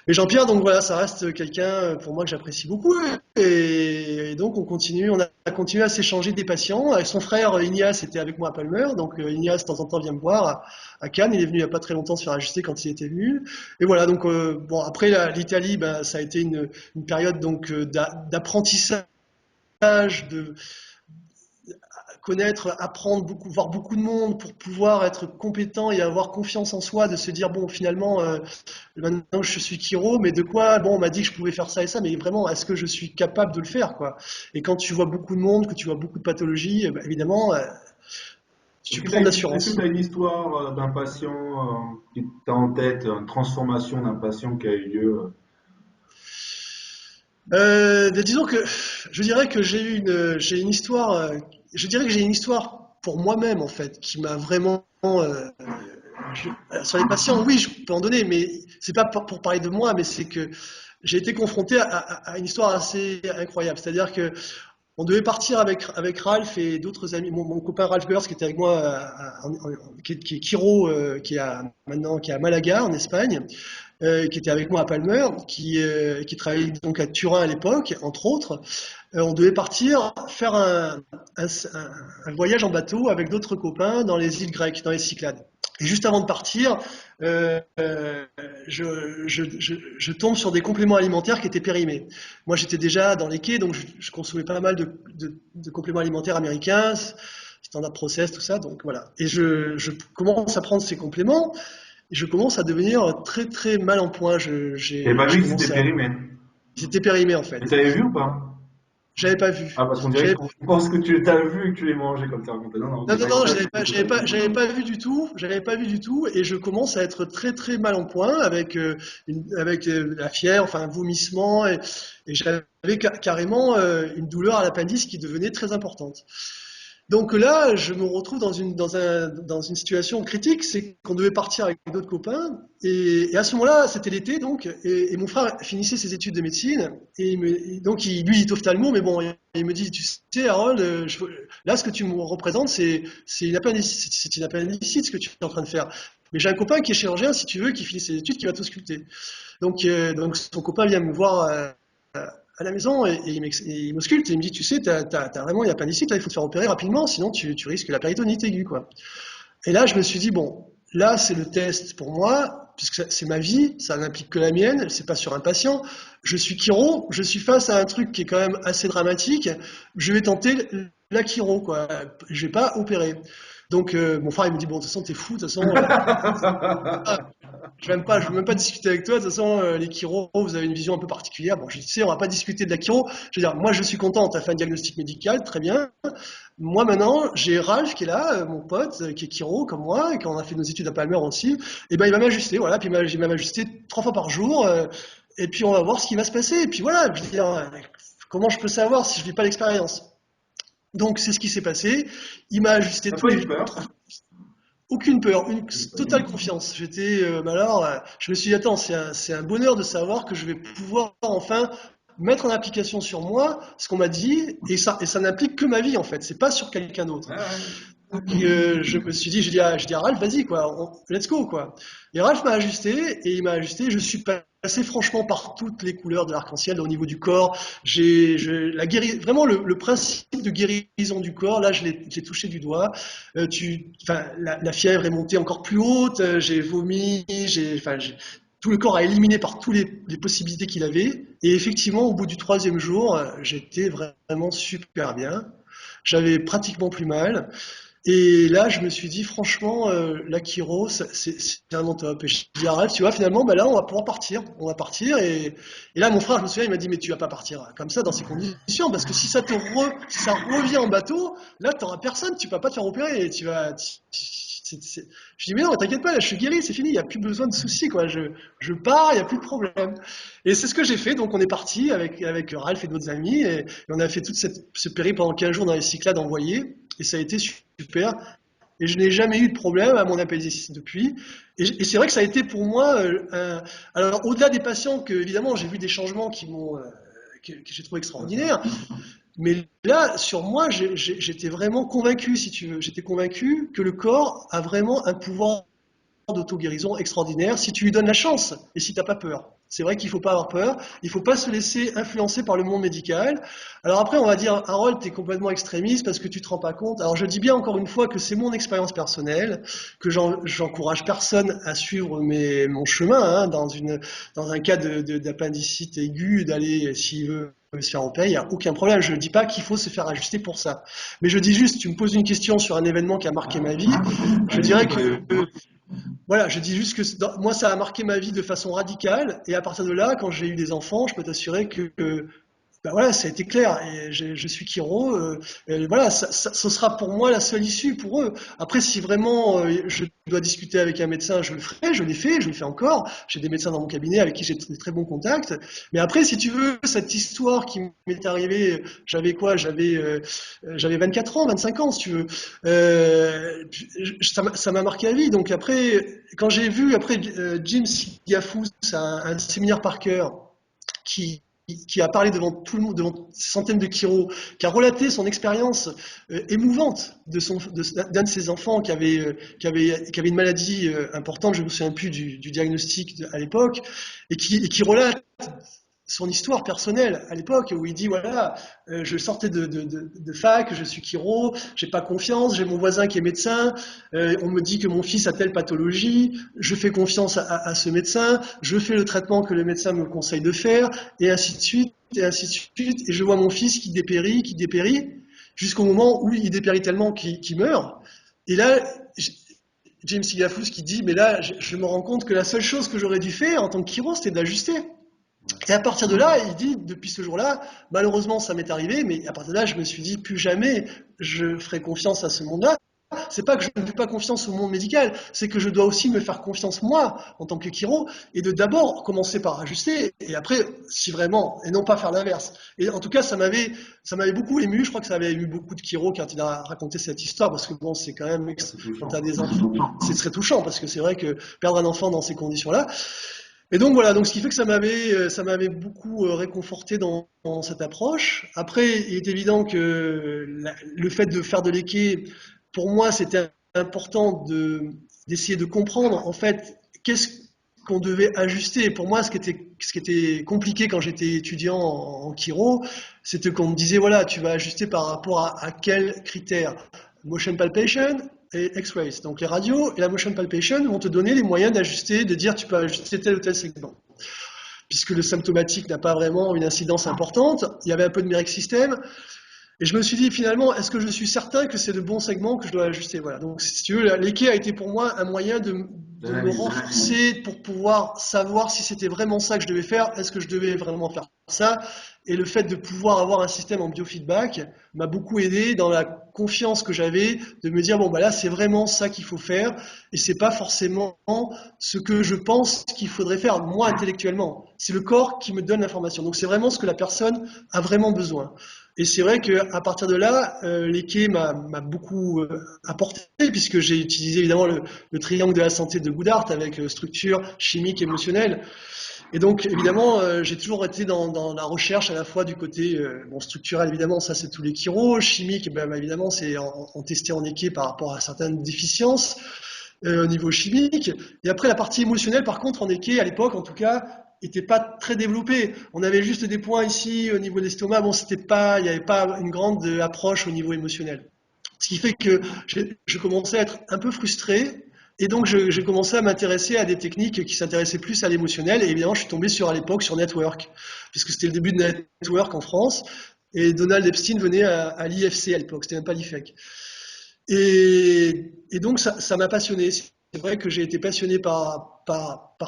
Speaker 2: Mais Jean-Pierre, donc voilà, ça reste quelqu'un pour moi que j'apprécie beaucoup. Et donc on a continué à s'échanger des patients. Avec son frère Ignace était avec moi à Palmer, donc Ignace de temps en temps vient me voir à Cannes. Il est venu il n'y a pas très longtemps se faire ajuster quand il était venu. Et voilà, donc bon après l'Italie, ben, ça a été une période donc d'apprentissage, de connaître, apprendre beaucoup, voir beaucoup de monde pour pouvoir être compétent et avoir confiance en soi, de se dire bon finalement maintenant je suis chiro, mais de quoi bon on m'a dit que je pouvais faire ça et ça, mais vraiment est-ce que je suis capable de le faire quoi? Et quand tu vois beaucoup de monde, que tu vois beaucoup de pathologies, bah, évidemment tu prends de
Speaker 1: Est-ce que
Speaker 2: l'assurance.
Speaker 1: tu as une histoire d'un patient qui t'a en tête, une transformation d'un patient qui a eu lieu?
Speaker 2: Ben, disons que je dirais que j'ai une histoire, je dirais que j'ai une histoire pour moi-même en fait qui m'a vraiment sur les patients, oui, je peux en donner, mais c'est pas pour parler de moi, mais c'est que j'ai été confronté à une histoire assez incroyable. C'est-à-dire que on devait partir avec Ralph et d'autres amis. Mon copain Ralph Gers, qui était avec moi, qui est chiro, maintenant qui est à Malaga en Espagne, qui était avec moi à Palmer, qui travaillait donc à Turin à l'époque, entre autres. On devait partir faire un, un voyage en bateau avec d'autres copains dans les îles grecques, dans les Cyclades. Et juste avant de partir, euh, euh, je tombe sur des compléments alimentaires qui étaient périmés. Moi, j'étais déjà dans les quais, donc je consommais pas mal de compléments alimentaires américains, standard process, tout ça. Donc voilà. Et je commence à prendre ces compléments et je commence à devenir très très mal en point.
Speaker 1: T'avais pas
Speaker 2: Je
Speaker 1: vu que c'était
Speaker 2: commence à,
Speaker 1: périmé.
Speaker 2: J'étais périmé en
Speaker 1: Et
Speaker 2: fait.
Speaker 1: t'avais vu ou pas?
Speaker 2: J'avais pas
Speaker 1: Ah,
Speaker 2: vu.
Speaker 1: parce qu'on dirait
Speaker 2: J'avais
Speaker 1: qu'on pense que tu l'as vu et que tu l'as mangé comme ça. Non, non,
Speaker 2: Non,
Speaker 1: ok,
Speaker 2: non, non,
Speaker 1: t'avais pas vu.
Speaker 2: j'avais pas vu du tout, j'avais pas vu du tout, et je commence à être très très mal en point avec avec la fièvre, enfin un vomissement, et j'avais carrément une douleur à l'appendice qui devenait très importante. Donc là, je me retrouve dans une situation critique, c'est qu'on devait partir avec d'autres copains, et à ce moment-là, c'était l'été donc, et mon frère finissait ses études de médecine, donc lui il est ophtalmo, mais bon, il me dit, tu sais Harold, là ce que tu me représentes, c'est une appendicite, c'est une appendicite ce que tu es en train de faire. Mais j'ai un copain qui est chirurgien, si tu veux, qui finit ses études, qui va t'ausculter. Donc son copain vient me voir à la maison et il m'ausculte et il me dit, tu sais, t'as vraiment une appendicite, là, il faut te faire opérer rapidement, sinon tu risques la péritonite aiguë, quoi. Et là, je me suis dit, bon, là, c'est le test pour moi, puisque c'est ma vie, ça n'implique que la mienne, c'est pas sur un patient. Je suis chiro, je suis face à un truc qui est quand même assez dramatique, je vais tenter la chiro, quoi. Je vais pas opérer. Donc, mon frère, il me dit, bon, de toute façon, t'es fou, de toute façon, je veux même pas discuter avec toi. De toute façon, les chiros, vous avez une vision un peu particulière. Bon, je sais, on va pas discuter de la chiro. Je veux dire, moi, je suis content, tu as fait un diagnostic médical, très bien. Moi, maintenant, j'ai Ralph qui est là, mon pote, qui est chiro, comme moi, et qu'on a fait nos études à Palmer aussi. Et ben, il va m'ajuster, voilà. Puis, il va m'ajuster 3 fois par jour. Et puis, on va voir ce qui va se passer. Et puis, voilà, je veux dire, comment je peux savoir si je vis pas l'expérience? Donc, c'est ce qui s'est passé. Il m'a ajusté
Speaker 1: T'as
Speaker 2: tous
Speaker 1: pas
Speaker 2: les
Speaker 1: eu peur?
Speaker 2: aucune peur, une
Speaker 1: T'as pas eu
Speaker 2: totale
Speaker 1: peur.
Speaker 2: confiance. J'étais, bah alors, je me suis dit, attends, c'est un bonheur de savoir que je vais pouvoir enfin mettre en application sur moi ce qu'on m'a dit, et ça n'implique que ma vie en fait, c'est pas sur quelqu'un d'autre.
Speaker 1: Ouais, ouais.
Speaker 2: Donc, je me suis dit, j'ai dit à Ralph, vas-y, quoi, let's go, quoi. Et Ralph m'a ajusté, et il m'a ajusté, je suis passé franchement par toutes les couleurs de l'arc-en-ciel au niveau du corps. Vraiment le principe de guérison du corps, là, j'ai touché du doigt. Enfin, la fièvre est montée encore plus haute, j'ai vomi, tout le corps a éliminé par toutes les possibilités qu'il avait. Et effectivement, au bout du troisième jour, j'étais vraiment super bien. J'avais pratiquement plus mal. Et là, je me suis dit, franchement, la Kiro, c'est vraiment top. Et je dis à Ralph, tu vois, finalement, bah là, on va pouvoir partir. On va partir. Et là, mon frère, je me souviens, il m'a dit, mais tu vas pas partir comme ça, dans ces conditions, parce que si ça revient en bateau, là, tu n'auras personne, tu vas pas te faire opérer. Et tu vas. Je dis, mais non, t'inquiète pas, là, je suis guéri, c'est fini, il n'y a plus besoin de soucis, quoi. Je pars, il n'y a plus de problème. Et c'est ce que j'ai fait. Donc, on est parti avec Ralph et d'autres amis, et on a fait ce périple pendant 15 jours dans les Cyclades envoyés. Et ça a été super. Et je n'ai jamais eu de problème à mon appendicite depuis. Et c'est vrai que ça a été pour moi. Alors, au-delà des patients, que évidemment, j'ai vu des changements que j'ai trouvé extraordinaire. Mais là, sur moi, j'étais vraiment convaincu, si tu veux. J'étais convaincu que le corps a vraiment un pouvoir d'auto-guérison extraordinaire si tu lui donnes la chance et si tu n'as pas peur. C'est vrai qu'il ne faut pas avoir peur, il ne faut pas se laisser influencer par le monde médical. Alors après, on va dire, Harold, tu es complètement extrémiste parce que tu ne te rends pas compte. Alors je dis bien encore une fois que c'est mon expérience personnelle, que j'encourage personne à suivre mon chemin, hein, dans un cas d'appendicite aiguë, d'aller, s'il veut se faire opérer, il n'y a aucun problème. Je ne dis pas qu'il faut se faire ajuster pour ça. Mais je dis juste, tu me poses une question sur un événement qui a marqué ma vie, je dirais que voilà, je dis juste que moi, ça a marqué ma vie de façon radicale. Et à partir de là, quand j'ai eu des enfants, je peux t'assurer que ben voilà, ça a été clair. Et je suis chiro. Et voilà, ce sera pour moi la seule issue pour eux. Après, si vraiment je dois discuter avec un médecin, je le ferai. Je l'ai fait, je le fais encore. J'ai des médecins dans mon cabinet avec qui j'ai de très bons contacts. Mais après, si tu veux, cette histoire qui m'est arrivée, j'avais quoi? J'avais 24 ans, 25 ans, si tu veux. Ça m'a marqué la vie. Donc après, quand j'ai vu après Jim Sigafous, un séminaire par cœur, qui a parlé devant tout le monde, devant centaines de chiros, qui a relaté son expérience émouvante d'un de ses enfants qui avait une maladie importante, je ne me souviens plus du diagnostic à l'époque, et qui relate son histoire personnelle à l'époque où il dit voilà, je sortais de fac, je suis chiro, j'ai pas confiance, j'ai mon voisin qui est médecin, on me dit que mon fils a telle pathologie, je fais confiance à ce médecin, je fais le traitement que le médecin me conseille de faire, et ainsi de suite, et ainsi de suite, et je vois mon fils qui dépérit, jusqu'au moment où il dépérit tellement qu'il meurt. Et là, James Sigafous qui dit mais là, je me rends compte que la seule chose que j'aurais dû faire en tant que chiro, c'était d'ajuster. Et à partir de là, il dit, depuis ce jour-là, malheureusement ça m'est arrivé, mais à partir de là, je me suis dit, plus jamais je ferai confiance à ce monde-là. C'est pas que je ne fais pas confiance au monde médical, c'est que je dois aussi me faire confiance moi, en tant que chiro, et de d'abord commencer par ajuster, et après, si vraiment, et non pas faire l'inverse. Et en tout cas, ça m'avait beaucoup ému, je crois que ça avait ému beaucoup de chiro quand il a raconté cette histoire, parce que bon, c'est quand même, quand tu as des enfants, c'est très touchant, parce que c'est vrai que perdre un enfant dans ces conditions-là, et donc voilà, donc ce qui fait que ça m'avait beaucoup réconforté dans cette approche. Après, il est évident que le fait de faire de l'équé, pour moi, c'était important d'essayer de comprendre en fait qu'est-ce qu'on devait ajuster. Pour moi, ce qui était compliqué quand j'étais étudiant en chiro, c'était qu'on me disait voilà, tu vas ajuster par rapport à quels critères? Motion palpation et X-rays. Donc les radios et la motion palpation vont te donner les moyens d'ajuster, de dire tu peux ajuster tel ou tel segment. Puisque le symptomatique n'a pas vraiment une incidence importante, il y avait un peu de Merck System. Et je me suis dit finalement, est-ce que je suis certain que c'est le bon segment que je dois ajuster? Voilà. Donc si tu veux, l'équé a été pour moi un moyen de me renforcer pour pouvoir savoir si c'était vraiment ça que je devais faire, est-ce que je devais vraiment faire ça? Et le fait de pouvoir avoir un système en biofeedback m'a beaucoup aidé dans la confiance que j'avais de me dire bon bah là c'est vraiment ça qu'il faut faire et c'est pas forcément ce que je pense qu'il faudrait faire moi intellectuellement. C'est le corps qui me donne l'information. Donc c'est vraiment ce que la personne a vraiment besoin. Et c'est vrai qu'à partir de là, l'équé m'a beaucoup apporté, puisque j'ai utilisé évidemment le triangle de la santé de Goodhart avec structure, chimique, émotionnelle. Et donc évidemment, j'ai toujours été dans la recherche à la fois du côté structurel, évidemment, ça c'est tous les chiros, chimique, évidemment, c'est en testé en équé par rapport à certaines déficiences au niveau chimique. Et après, la partie émotionnelle, par contre, en équé, à l'époque en tout cas, était pas très développé. On avait juste des points ici au niveau de l'estomac. Bon, il n'y avait pas une grande approche au niveau émotionnel. Ce qui fait que je commençais à être un peu frustré. Et donc, j'ai commencé à m'intéresser à des techniques qui s'intéressaient plus à l'émotionnel. Et évidemment, je suis tombé à l'époque sur Network, puisque c'était le début de Network en France. Et Donald Epstein venait à l'IFC à l'époque, c'était même pas l'IFEC. Et donc, ça m'a passionné. C'est vrai que j'ai été passionné par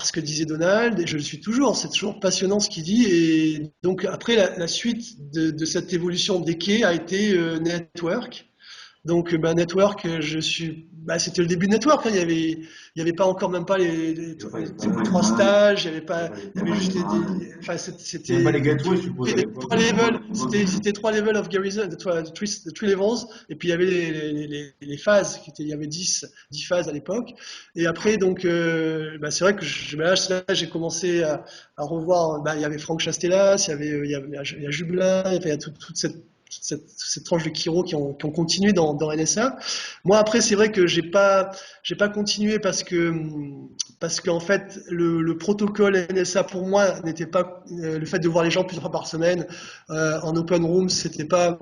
Speaker 2: ce que disait Donald, et je le suis toujours, c'est toujours passionnant ce qu'il dit, et donc après la suite de cette évolution d'Eke a été Network, Donc, Network, c'était le début de Network, hein. Il y avait pas encore même pas les trois stages, il y avait pas, il y avait juste enfin,
Speaker 1: Il n'y avait pas
Speaker 2: c'était
Speaker 1: les gateways, je suppose, à
Speaker 2: les
Speaker 1: l'époque.
Speaker 2: trois levels, c'était trois levels of Garrison, three levels, et puis il y avait les phases, il y avait 10 phases à l'époque. Et après, donc, c'est vrai que là, j'ai commencé à revoir, il y avait Franck Chastelas, il y a Jubelin, il y a toute cette tranche de Kiro qui ont continué dans NSA. Moi, après, c'est vrai que j'ai pas continué parce qu'en fait, le protocole NSA pour moi n'était pas le fait de voir les gens plusieurs fois par semaine en open room, c'est pas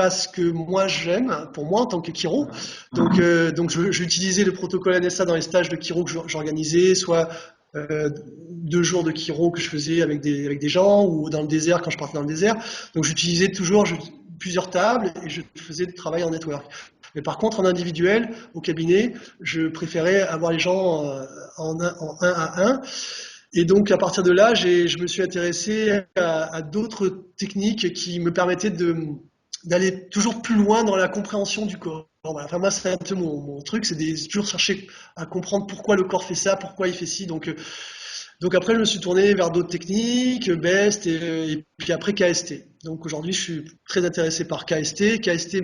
Speaker 2: ce que moi j'aime pour moi en tant que Kiro. Donc j'utilisais le protocole NSA dans les stages de Kiro que j'organisais, soit 2 jours de Kiro que je faisais avec des gens ou dans le désert quand je partais dans le désert. Donc j'utilisais toujours plusieurs tables et je faisais du travail en network. Mais par contre, en individuel, au cabinet, je préférais avoir les gens en un à un. Et donc, à partir de là, je me suis intéressé à d'autres techniques qui me permettaient d'aller toujours plus loin dans la compréhension du corps. Voilà. Enfin, moi, c'est un peu mon truc, c'est de toujours chercher à comprendre pourquoi le corps fait ça, pourquoi il fait ci. Donc après, je me suis tourné vers d'autres techniques, BEST et puis après KST. Donc aujourd'hui, je suis très intéressé par KST. KST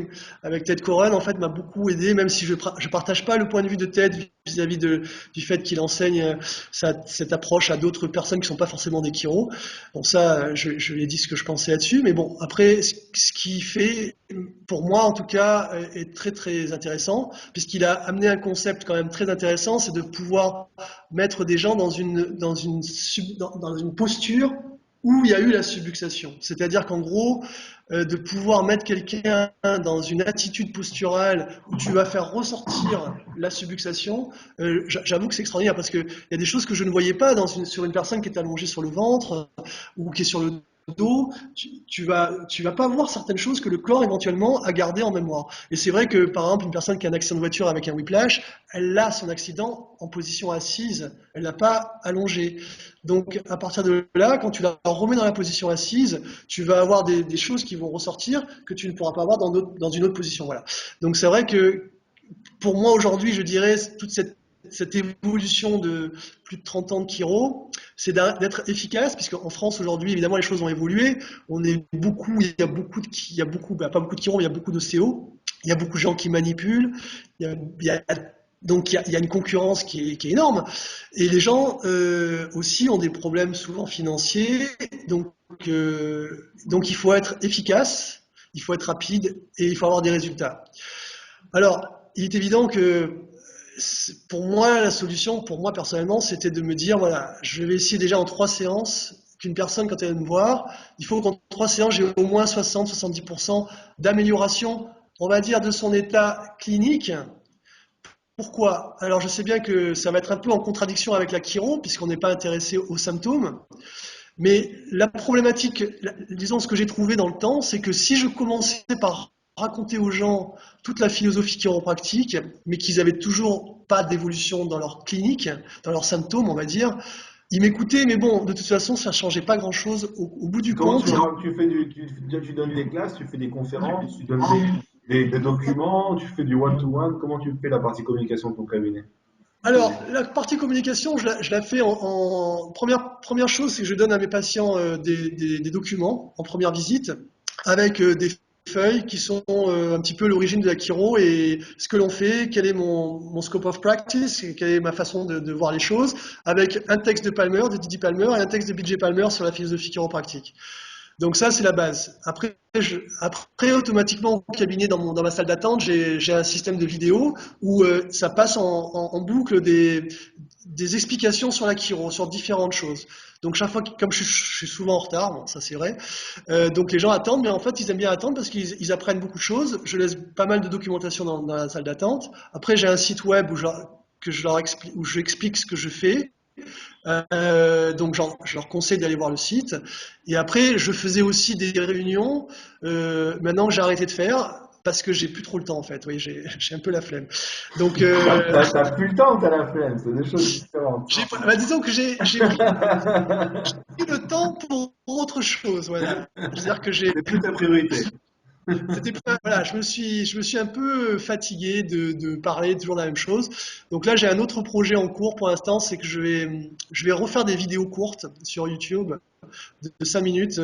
Speaker 2: avec Ted Koren, en fait, m'a beaucoup aidé, même si je partage pas le point de vue de Ted vis-à-vis du fait qu'il enseigne cette approche à d'autres personnes qui sont pas forcément des chiros. Bon, ça, je lui ai dit ce que je pensais là-dessus. Mais bon, après, ce qu'il fait, pour moi en tout cas, est très très intéressant, puisqu'il a amené un concept quand même très intéressant, c'est de pouvoir mettre des gens dans une posture où il y a eu la subluxation. C'est-à-dire qu'en gros, de pouvoir mettre quelqu'un dans une attitude posturale où tu vas faire ressortir la subluxation, j'avoue que c'est extraordinaire parce qu'il y a des choses que je ne voyais pas sur une personne qui est allongée sur le ventre ou qui est sur le dos, tu vas pas voir certaines choses que le corps éventuellement a gardées en mémoire. Et c'est vrai que par exemple une personne qui a un accident de voiture avec un whiplash, elle a son accident en position assise, elle l'a pas allongé. Donc à partir de là, quand tu la remets dans la position assise, tu vas avoir des choses qui vont ressortir que tu ne pourras pas avoir dans une autre position. Voilà. Donc c'est vrai que pour moi aujourd'hui, je dirais toute cette évolution de plus de 30 ans de Kiro, c'est d'être efficace, puisqu'en France aujourd'hui, évidemment, les choses ont évolué. Il y a beaucoup, pas beaucoup de Kiro, mais il y a beaucoup d'ostéos. Il y a beaucoup de gens qui manipulent. Donc il y a une concurrence qui est énorme. Et les gens aussi ont des problèmes souvent financiers. Donc il faut être efficace, il faut être rapide et il faut avoir des résultats. Alors, il est évident que pour moi, la solution, pour moi personnellement, c'était de me dire, voilà, je vais essayer déjà en 3 séances, qu'une personne, quand elle vient me voir, il faut qu'en 3 séances, j'ai au moins 60-70% d'amélioration, on va dire, de son état clinique. Pourquoi? Alors, je sais bien que ça va être un peu en contradiction avec la chiro, puisqu'on n'est pas intéressé aux symptômes. Mais la problématique, disons ce que j'ai trouvé dans le temps, c'est que si je commençais par raconter aux gens toute la philosophie chiropractique, mais qu'ils avaient toujours pas d'évolution dans leur clinique, dans leurs symptômes, on va dire, ils m'écoutaient, mais bon, de toute façon, ça changeait pas grand-chose au bout du
Speaker 1: Comment
Speaker 2: compte.
Speaker 1: tu donnes des classes, tu fais des conférences, tu donnes des documents, tu fais du one-to-one, comment tu fais la partie communication de ton cabinet?
Speaker 2: Alors, la partie communication, je la fais première chose, c'est que je donne à mes patients des documents en première visite avec des feuilles qui sont un petit peu l'origine de la chiro et ce que l'on fait, quel est mon scope of practice, quelle est ma façon de voir les choses, avec un texte de Palmer, de Didi Palmer et un texte de BJ Palmer sur la philosophie chiropractique. Donc ça, c'est la base. Après, automatiquement, au cabinet, dans ma salle d'attente, j'ai un système de vidéo où ça passe en boucle des explications sur la chiro, sur différentes choses. Donc chaque fois, comme je suis souvent en retard, bon, ça c'est vrai, donc les gens attendent, mais en fait, ils aiment bien attendre parce qu'ils apprennent beaucoup de choses. Je laisse pas mal de documentation dans la salle d'attente. Après, j'ai un site web où j'explique ce que je fais. Donc je leur conseille d'aller voir le site. Et après, je faisais aussi des réunions, maintenant que j'ai arrêté de faire, parce que j'ai plus trop le temps en fait. Oui, j'ai un peu la flemme. Donc,
Speaker 1: T'as plus le temps ou t'as la flemme, c'est deux choses différentes.
Speaker 2: disons que j'ai pris le temps pour autre chose. Voilà. C'est-à-dire que j'ai
Speaker 1: C'est plus ta priorité.
Speaker 2: Voilà, je me suis un peu fatigué de parler toujours de la même chose. Donc là, j'ai un autre projet en cours pour l'instant, c'est que je vais refaire des vidéos courtes sur YouTube de 5 minutes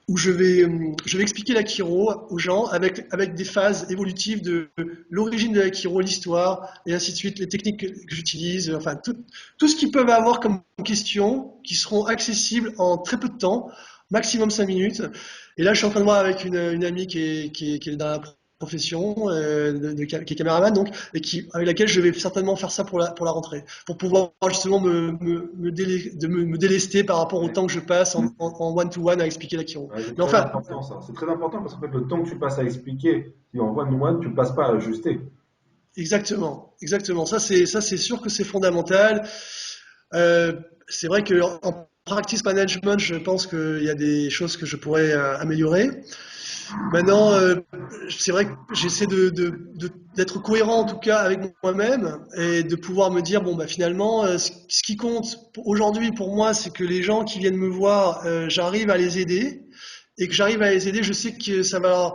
Speaker 2: où je vais expliquer l'Akiro aux gens avec des phases évolutives de l'origine de l'Akiro, l'histoire, et ainsi de suite, les techniques que j'utilise, enfin tout ce qu'ils peuvent avoir comme questions qui seront accessibles en très peu de temps, maximum 5 minutes. Et là, je suis en train de voir avec une amie qui est dans la profession, qui est caméraman, donc, avec laquelle je vais certainement faire ça pour la rentrée, pour pouvoir justement me délester par rapport au
Speaker 1: Ouais.
Speaker 2: temps que je passe en one-to-one à expliquer l'Akiro.
Speaker 1: Ouais, c'est
Speaker 2: Mais
Speaker 1: très
Speaker 2: enfin,
Speaker 1: important ça. C'est très important parce qu'en fait, le temps que tu passes à expliquer, si en one-on-one, tu ne passes pas à ajuster.
Speaker 2: exactement, exactement. Ça, c'est sûr que c'est fondamental. Euh, c'est vrai que en practice management, je pense qu'il y a des choses que je pourrais améliorer. Maintenant, c'est vrai que j'essaie d'être cohérent en tout cas avec moi-même et de pouvoir me dire, bon, bah, finalement, ce qui compte aujourd'hui pour moi, c'est que les gens qui viennent me voir, j'arrive à les aider. Et que j'arrive à les aider, je sais que ça va,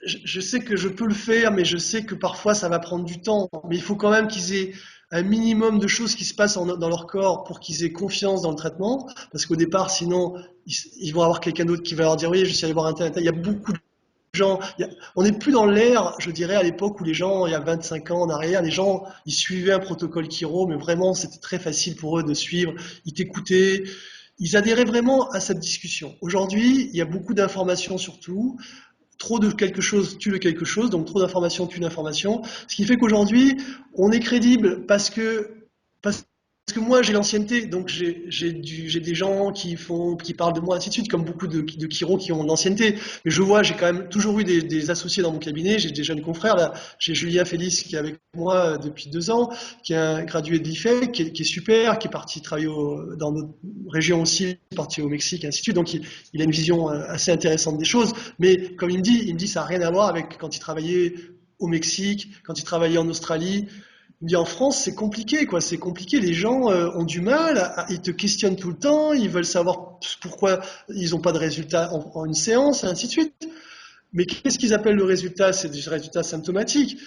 Speaker 2: je sais que je peux le faire, mais je sais que parfois ça va prendre du temps. Mais il faut quand même qu'ils aient un minimum de choses qui se passent dans leur corps pour qu'ils aient confiance dans le traitement. Parce qu'au départ, sinon, ils vont avoir quelqu'un d'autre qui va leur dire, oui, je suis allé voir un tel, un tel. Il y a beaucoup de gens. On n'est plus dans l'ère, je dirais, à l'époque où les gens, il y a 25 ans en arrière, les gens, ils suivaient un protocole Chiro, mais vraiment, c'était très facile pour eux de suivre. Ils t'écoutaient. Ils adhéraient vraiment à cette discussion. Aujourd'hui, il y a beaucoup d'informations sur tout. Trop de quelque chose tue le quelque chose, donc trop d'informations tue l'information. Ce qui fait qu'aujourd'hui, on est crédible parce que moi j'ai l'ancienneté, donc j'ai des gens qui parlent de moi ainsi de suite, comme beaucoup de chiro qui ont de l'ancienneté. Mais je vois, j'ai quand même toujours eu des associés dans mon cabinet, j'ai des jeunes confrères là, j'ai Julien Félix qui est avec moi depuis 2 ans, qui est un gradué de l'IFE, qui est super, qui est parti travailler dans notre région aussi, parti au Mexique, ainsi de suite. Donc il a une vision assez intéressante des choses. Mais comme il me dit ça n'a rien à voir avec quand il travaillait au Mexique, quand il travaillait en Australie. Il me dit en France c'est compliqué quoi, c'est compliqué. Les gens ont du mal, ils te questionnent tout le temps, ils veulent savoir pourquoi ils n'ont pas de résultat en une séance, et ainsi de suite. Mais qu'est-ce qu'ils appellent le résultat? C'est des résultats symptomatiques.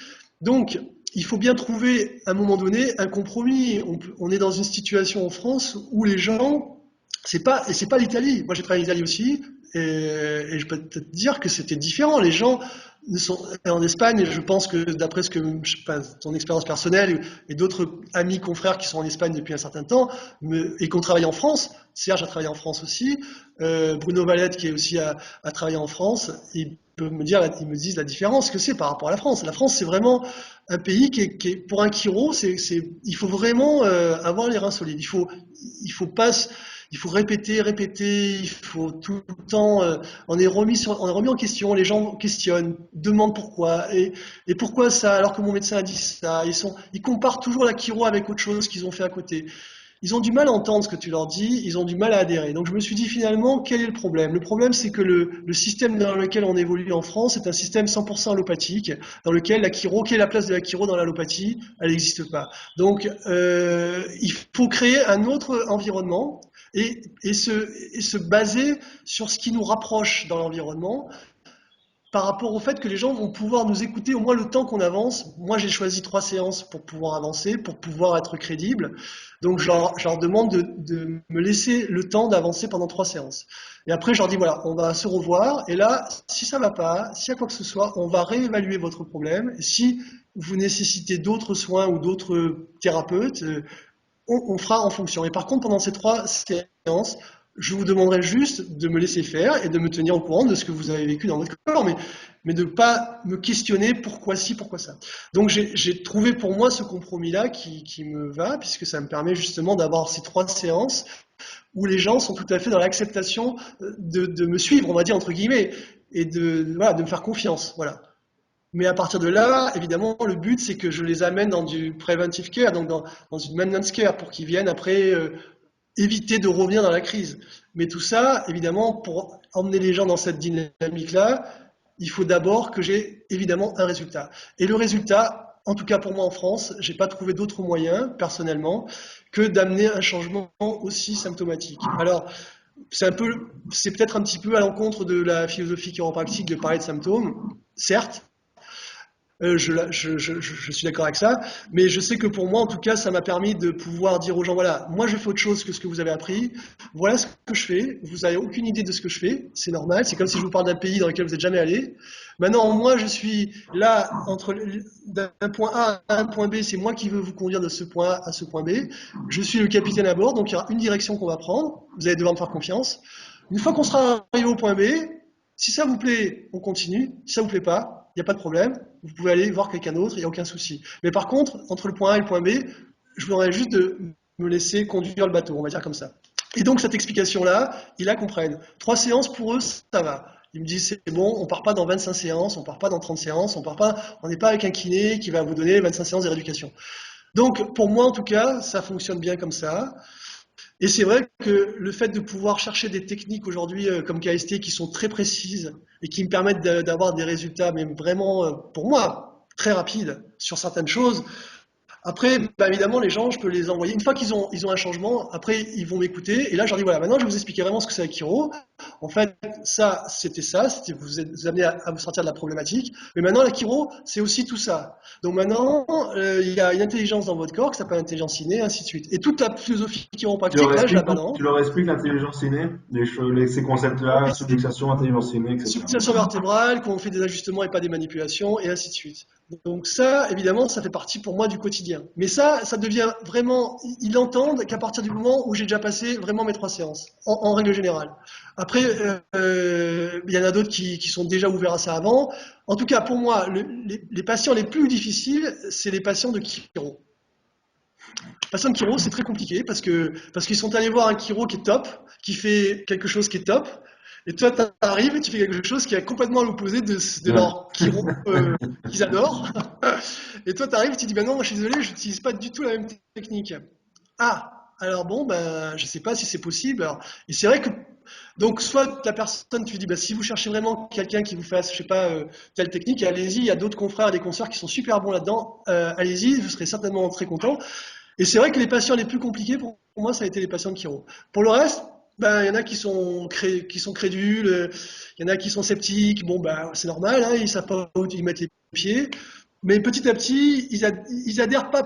Speaker 2: Donc, il faut bien trouver, à un moment donné, un compromis. On est dans une situation en France où les gens, c'est pas l'Italie. Moi, j'ai travaillé en Italie aussi, et je peux te dire que c'était différent. Les gens sont en Espagne, je pense que d'après ce que, je sais pas, ton expérience personnelle et d'autres amis, confrères qui sont en Espagne depuis un certain temps, et qui ont travaillé en France, Serge a travaillé en France aussi, Bruno Valette qui est aussi à travailler en France, ils peuvent me dire, ils me disent la différence que c'est par rapport à la France. La France, c'est vraiment un pays pour un chiro, il faut vraiment avoir les reins solides. Il faut pas, il faut répéter, répéter. Il faut tout le temps. On est remis en question. Les gens questionnent, demandent pourquoi et pourquoi ça, alors que mon médecin a dit ça. Ils comparent toujours la chiro avec autre chose qu'ils ont fait à côté. Ils ont du mal à entendre ce que tu leur dis, ils ont du mal à adhérer. Donc je me suis dit finalement, quel est le problème? Le problème, c'est que le système dans lequel on évolue en France est un système 100% allopathique, dans lequel la chiro, quelle est la place de la chiro dans l'allopathie? Elle n'existe pas. Donc il faut créer un autre environnement et se baser sur ce qui nous rapproche dans l'environnement par rapport au fait que les gens vont pouvoir nous écouter au moins le temps qu'on avance. Moi, j'ai choisi 3 séances pour pouvoir avancer, pour pouvoir être crédible. Donc, je leur demande de me laisser le temps d'avancer pendant 3 séances. Et après, je leur dis, voilà, on va se revoir. Et là, si ça va pas, s'il y a quoi que ce soit, on va réévaluer votre problème. Et si vous nécessitez d'autres soins ou d'autres thérapeutes, on fera en fonction. Et par contre, pendant ces 3 séances, je vous demanderai juste de me laisser faire et de me tenir au courant de ce que vous avez vécu dans votre corps, mais de ne pas me questionner pourquoi ci, pourquoi ça. Donc j'ai trouvé pour moi ce compromis-là qui me va, puisque ça me permet justement d'avoir ces 3 séances où les gens sont tout à fait dans l'acceptation de me suivre, on va dire entre guillemets, et voilà, de me faire confiance. Voilà. Mais à partir de là, évidemment, le but, c'est que je les amène dans du preventive care, donc dans une maintenance care, pour qu'ils viennent après éviter de revenir dans la crise. Mais tout ça, évidemment, pour emmener les gens dans cette dynamique-là, il faut d'abord que j'ai évidemment un résultat. Et le résultat, en tout cas pour moi en France, j'ai pas trouvé d'autre moyen, personnellement, que d'amener un changement aussi symptomatique. Alors, c'est peut-être un petit peu à l'encontre de la philosophie chiropractique de parler de symptômes, certes, je suis d'accord avec ça, mais je sais que pour moi, en tout cas, ça m'a permis de pouvoir dire aux gens, voilà, moi je fais autre chose que ce que vous avez appris, voilà ce que je fais, vous n'avez aucune idée de ce que je fais, c'est normal, c'est comme si je vous parle d'un pays dans lequel vous n'êtes jamais allé. Maintenant, moi je suis là, d'un point A à un point B, c'est moi qui veux vous conduire de ce point A à ce point B, je suis le capitaine à bord, donc il y aura une direction qu'on va prendre, vous allez devoir me faire confiance. Une fois qu'on sera arrivé au point B, si ça vous plaît, on continue, si ça vous plaît pas, il n'y a pas de problème, vous pouvez aller voir quelqu'un d'autre, il n'y a aucun souci. Mais par contre, entre le point A et le point B, je voudrais juste de me laisser conduire le bateau, on va dire comme ça. Et donc cette explication-là, ils la comprennent. 3 séances pour eux, ça va. Ils me disent c'est bon, on part pas dans 25 séances, on part pas dans 30 séances, on n'est pas avec un kiné qui va vous donner 25 séances de rééducation. Donc pour moi en tout cas, ça fonctionne bien comme ça. Et c'est vrai que le fait de pouvoir chercher des techniques aujourd'hui comme KST qui sont très précises et qui me permettent d'avoir des résultats, mais vraiment, pour moi, très rapides sur certaines choses. Après, bah, évidemment, les gens, je peux les envoyer. Une fois ils ont un changement, après, ils vont m'écouter. Et là, je leur dis, voilà, maintenant, je vais vous expliquer vraiment ce que c'est la chiro. En fait, c'était vous amener à vous sortir de la problématique. Mais maintenant, la chiro, c'est aussi tout ça. Donc maintenant, il y a une intelligence dans votre corps qui s'appelle l'intelligence innée, ainsi de suite. Et toute la philosophie chiropractique, là, je la balance.
Speaker 1: Tu leur expliques l'intelligence innée, ces concepts-là, subluxation, intelligence innée, etc.
Speaker 2: Subluxation vertébrale, qu'on fait des ajustements et pas des manipulations, et ainsi de suite. Donc ça, évidemment, ça fait partie pour moi du quotidien. Mais ça devient vraiment, ils l'entendent qu'à partir du moment où j'ai déjà passé vraiment mes 3 séances, en règle générale. Après, il y en a d'autres qui sont déjà ouverts à ça avant. En tout cas, pour moi, les patients les plus difficiles, c'est les patients de chiro. Les patients de chiro, c'est très compliqué parce qu'ils sont allés voir un chiro qui est top, qui fait quelque chose qui est top. Et toi, tu arrives et tu fais quelque chose qui est complètement à l'opposé de leur chiro qu'ils adorent. Et toi, tu arrives et tu dis, ben non, moi je suis désolé, je n'utilise pas du tout la même technique. Ah, alors bon, ben, je ne sais pas si c'est possible. Alors, et c'est vrai que, donc, soit la personne, tu lui dis, ben, si vous cherchez vraiment quelqu'un qui vous fasse, je sais pas, telle technique, allez-y, il y a d'autres confrères et des consoeurs qui sont super bons là-dedans, allez-y, vous serez certainement très content. Et c'est vrai que les patients les plus compliqués, pour moi, ça a été les patients de chiro. Pour le reste, ben, il y en a qui sont crédules, il y en a qui sont sceptiques. Bon, ben, c'est normal, hein, ils savent pas où ils mettent les pieds. Mais petit à petit, ils adhèrent pas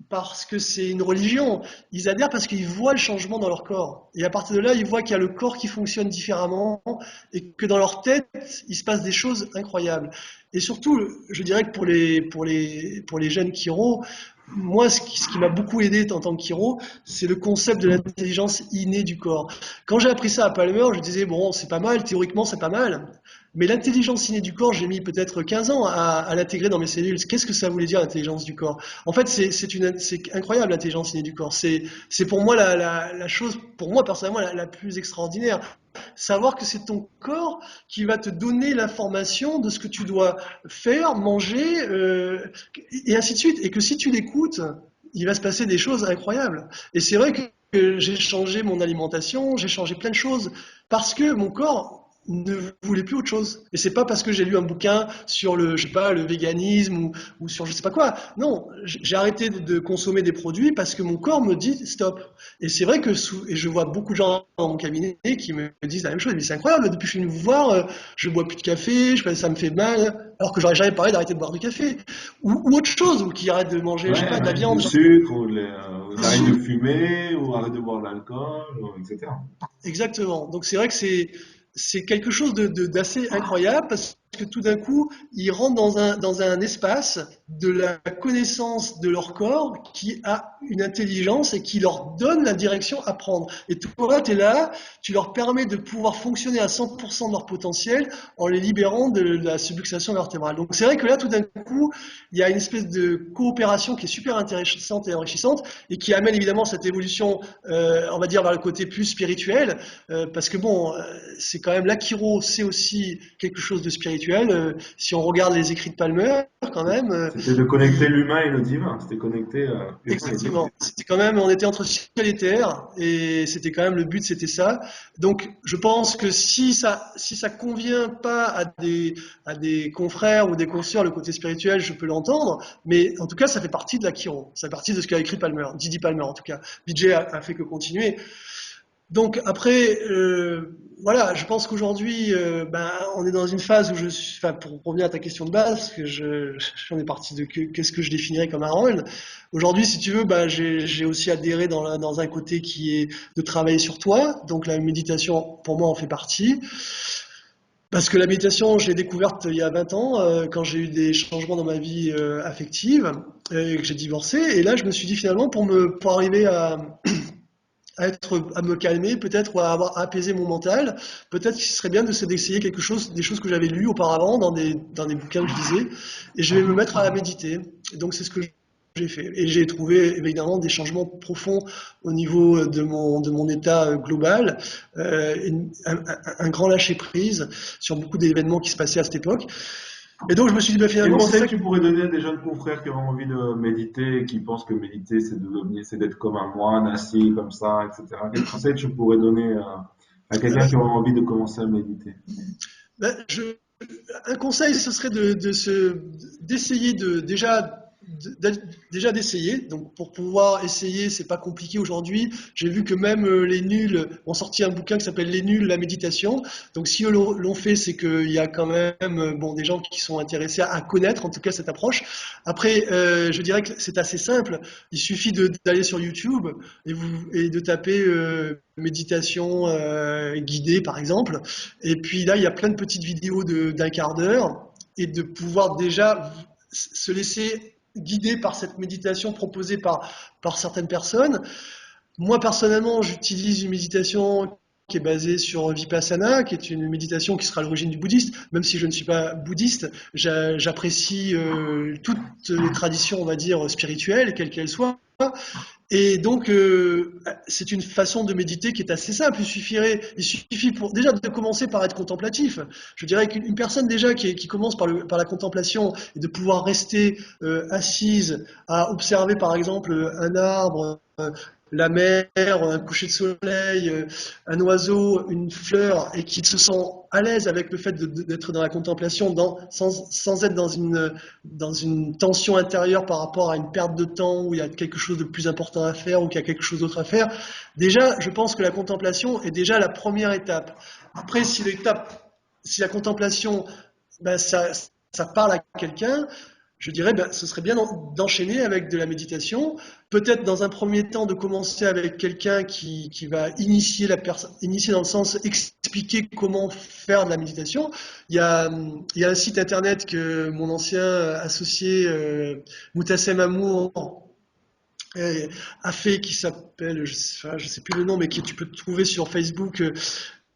Speaker 2: parce que c'est une religion. Ils adhèrent parce qu'ils voient le changement dans leur corps. Et à partir de là, ils voient qu'il y a le corps qui fonctionne différemment et que dans leur tête, il se passe des choses incroyables. Et surtout, je dirais que pour les jeunes chiro, moi, ce qui m'a beaucoup aidé en tant que chiro, c'est le concept de l'intelligence innée du corps. Quand j'ai appris ça à Palmer, je disais, bon, c'est pas mal, théoriquement, c'est pas mal. Mais l'intelligence innée du corps, j'ai mis peut-être 15 ans à l'intégrer dans mes cellules. Qu'est-ce que ça voulait dire, l'intelligence du corps? En fait, c'est incroyable, l'intelligence innée du corps. C'est pour moi la chose, pour moi personnellement, la plus extraordinaire. Savoir que c'est ton corps qui va te donner l'information de ce que tu dois faire, manger, et ainsi de suite. Et que si tu l'écoutes, il va se passer des choses incroyables. Et c'est vrai que j'ai changé mon alimentation, j'ai changé plein de choses, parce que mon corps ne voulait plus autre chose. Et c'est pas parce que j'ai lu un bouquin sur je sais pas, le véganisme ou sur je sais pas quoi. Non, j'ai arrêté de consommer des produits parce que mon corps me dit stop. Et c'est vrai que et je vois beaucoup de gens dans mon cabinet qui me disent la même chose. Mais c'est incroyable, depuis que je suis venu vous voir, je bois plus de café, ça me fait mal, alors que j'aurais jamais parlé d'arrêter de boire du café. Ou autre chose, ou qui arrête de manger, je sais pas, de la
Speaker 1: Ouais,
Speaker 2: viande.
Speaker 1: le sucre, ou
Speaker 2: Des
Speaker 1: arrête de
Speaker 2: sucres.
Speaker 1: fumer, ou arrête de boire de l'alcool, etc.
Speaker 2: Exactement. Donc c'est vrai que c'est quelque chose d'assez incroyable parce que tout d'un coup, ils rentrent dans un espace de la connaissance de leur corps qui a une intelligence et qui leur donne la direction à prendre. Et toi, tu es là, tu leur permets de pouvoir fonctionner à 100% de leur potentiel en les libérant de la subluxation vertébrale. Donc c'est vrai que là, tout d'un coup, il y a une espèce de coopération qui est super intéressante et enrichissante et qui amène évidemment cette évolution, on va dire, vers le côté plus spirituel, parce que bon, c'est quand même l'achiro, c'est aussi quelque chose de spirituel. spirituel, si on regarde les écrits de Palmer, quand même,
Speaker 1: C'était de connecter l'humain et le divin. C'était connecter l'humain et le divin.
Speaker 2: exactement. C'était quand même, on était entre ciel et terre, et c'était quand même le but, c'était ça. Donc, je pense que si ça convient pas à des confrères ou des consoeurs, le côté spirituel, je peux l'entendre, mais en tout cas, ça fait partie de la Chiro. Ça fait partie de ce qu'a écrit Palmer, Didi Palmer en tout cas. BJ a fait que continuer. Donc après, voilà, je pense qu'aujourd'hui, on est dans une phase où je suis, enfin, pour revenir à ta question de base, parce que j'en ai parti de qu'est-ce que je définirais comme Harold. Aujourd'hui, si tu veux, j'ai aussi adhéré dans un côté qui est de travailler sur toi. Donc la méditation, pour moi, en fait partie. Parce que la méditation, je l'ai découverte il y a 20 ans, quand j'ai eu des changements dans ma vie affective, et que j'ai divorcé. Et là, je me suis dit finalement, pour arriver à me calmer, peut-être, ou à apaiser mon mental. Peut-être qu'il serait bien d'essayer quelque chose, des choses que j'avais lues auparavant dans des bouquins que je lisais, et je vais me mettre à méditer. Et donc c'est ce que j'ai fait. Et j'ai trouvé évidemment des changements profonds au niveau de mon état global, un grand lâcher prise sur beaucoup d'événements qui se passaient à cette époque. Et donc je me suis dit,
Speaker 1: Quel
Speaker 2: finalement, c'est
Speaker 1: conseil
Speaker 2: ça.
Speaker 1: tu pourrais donner à des jeunes confrères qui ont envie de méditer et qui pensent que méditer, c'est d'être comme un moine assis comme ça, etc. Quel conseil tu pourrais donner à quelqu'un qui aurait envie de commencer à méditer?
Speaker 2: Ben, un conseil, ce serait d'essayer déjà d'essayer. Donc, pour pouvoir essayer, c'est pas compliqué aujourd'hui. J'ai vu que même les nuls ont sorti un bouquin qui s'appelle Les nuls, la méditation. Donc, si eux l'ont fait, c'est qu'il y a quand même, bon, des gens qui sont intéressés à connaître, en tout cas, cette approche. Après, je dirais que c'est assez simple. Il suffit d'aller sur YouTube et de taper méditation guidée, par exemple. Et puis là, il y a plein de petites vidéos d'un quart d'heure et de pouvoir déjà se laisser guider par cette méditation proposée par certaines personnes. Moi, personnellement, j'utilise une méditation qui est basée sur Vipassana, qui est une méditation qui sera à l'origine du bouddhisme. Même si je ne suis pas bouddhiste, j'apprécie toutes les traditions, on va dire, spirituelles, quelles qu'elles soient. Et donc, c'est une façon de méditer qui est assez simple. Il suffit déjà de commencer par être contemplatif. Je dirais qu'une personne déjà qui commence par la contemplation et de pouvoir rester assise à observer par exemple un arbre, la mer, un coucher de soleil, un oiseau, une fleur, et qui se sent à l'aise avec le fait d'être dans la contemplation, sans être dans une tension intérieure par rapport à une perte de temps, où il y a quelque chose de plus important à faire, ou qu'il y a quelque chose d'autre à faire. Déjà, je pense que la contemplation est déjà la première étape. Après, si la contemplation, ça parle à quelqu'un, je dirais, ce serait bien d'enchaîner avec de la méditation. Peut-être dans un premier temps de commencer avec quelqu'un qui va initier initier dans le sens expliquer comment faire de la méditation. Il y a un site internet que mon ancien associé Moutassem Amour a fait qui s'appelle, je sais plus le nom, mais que tu peux trouver sur Facebook.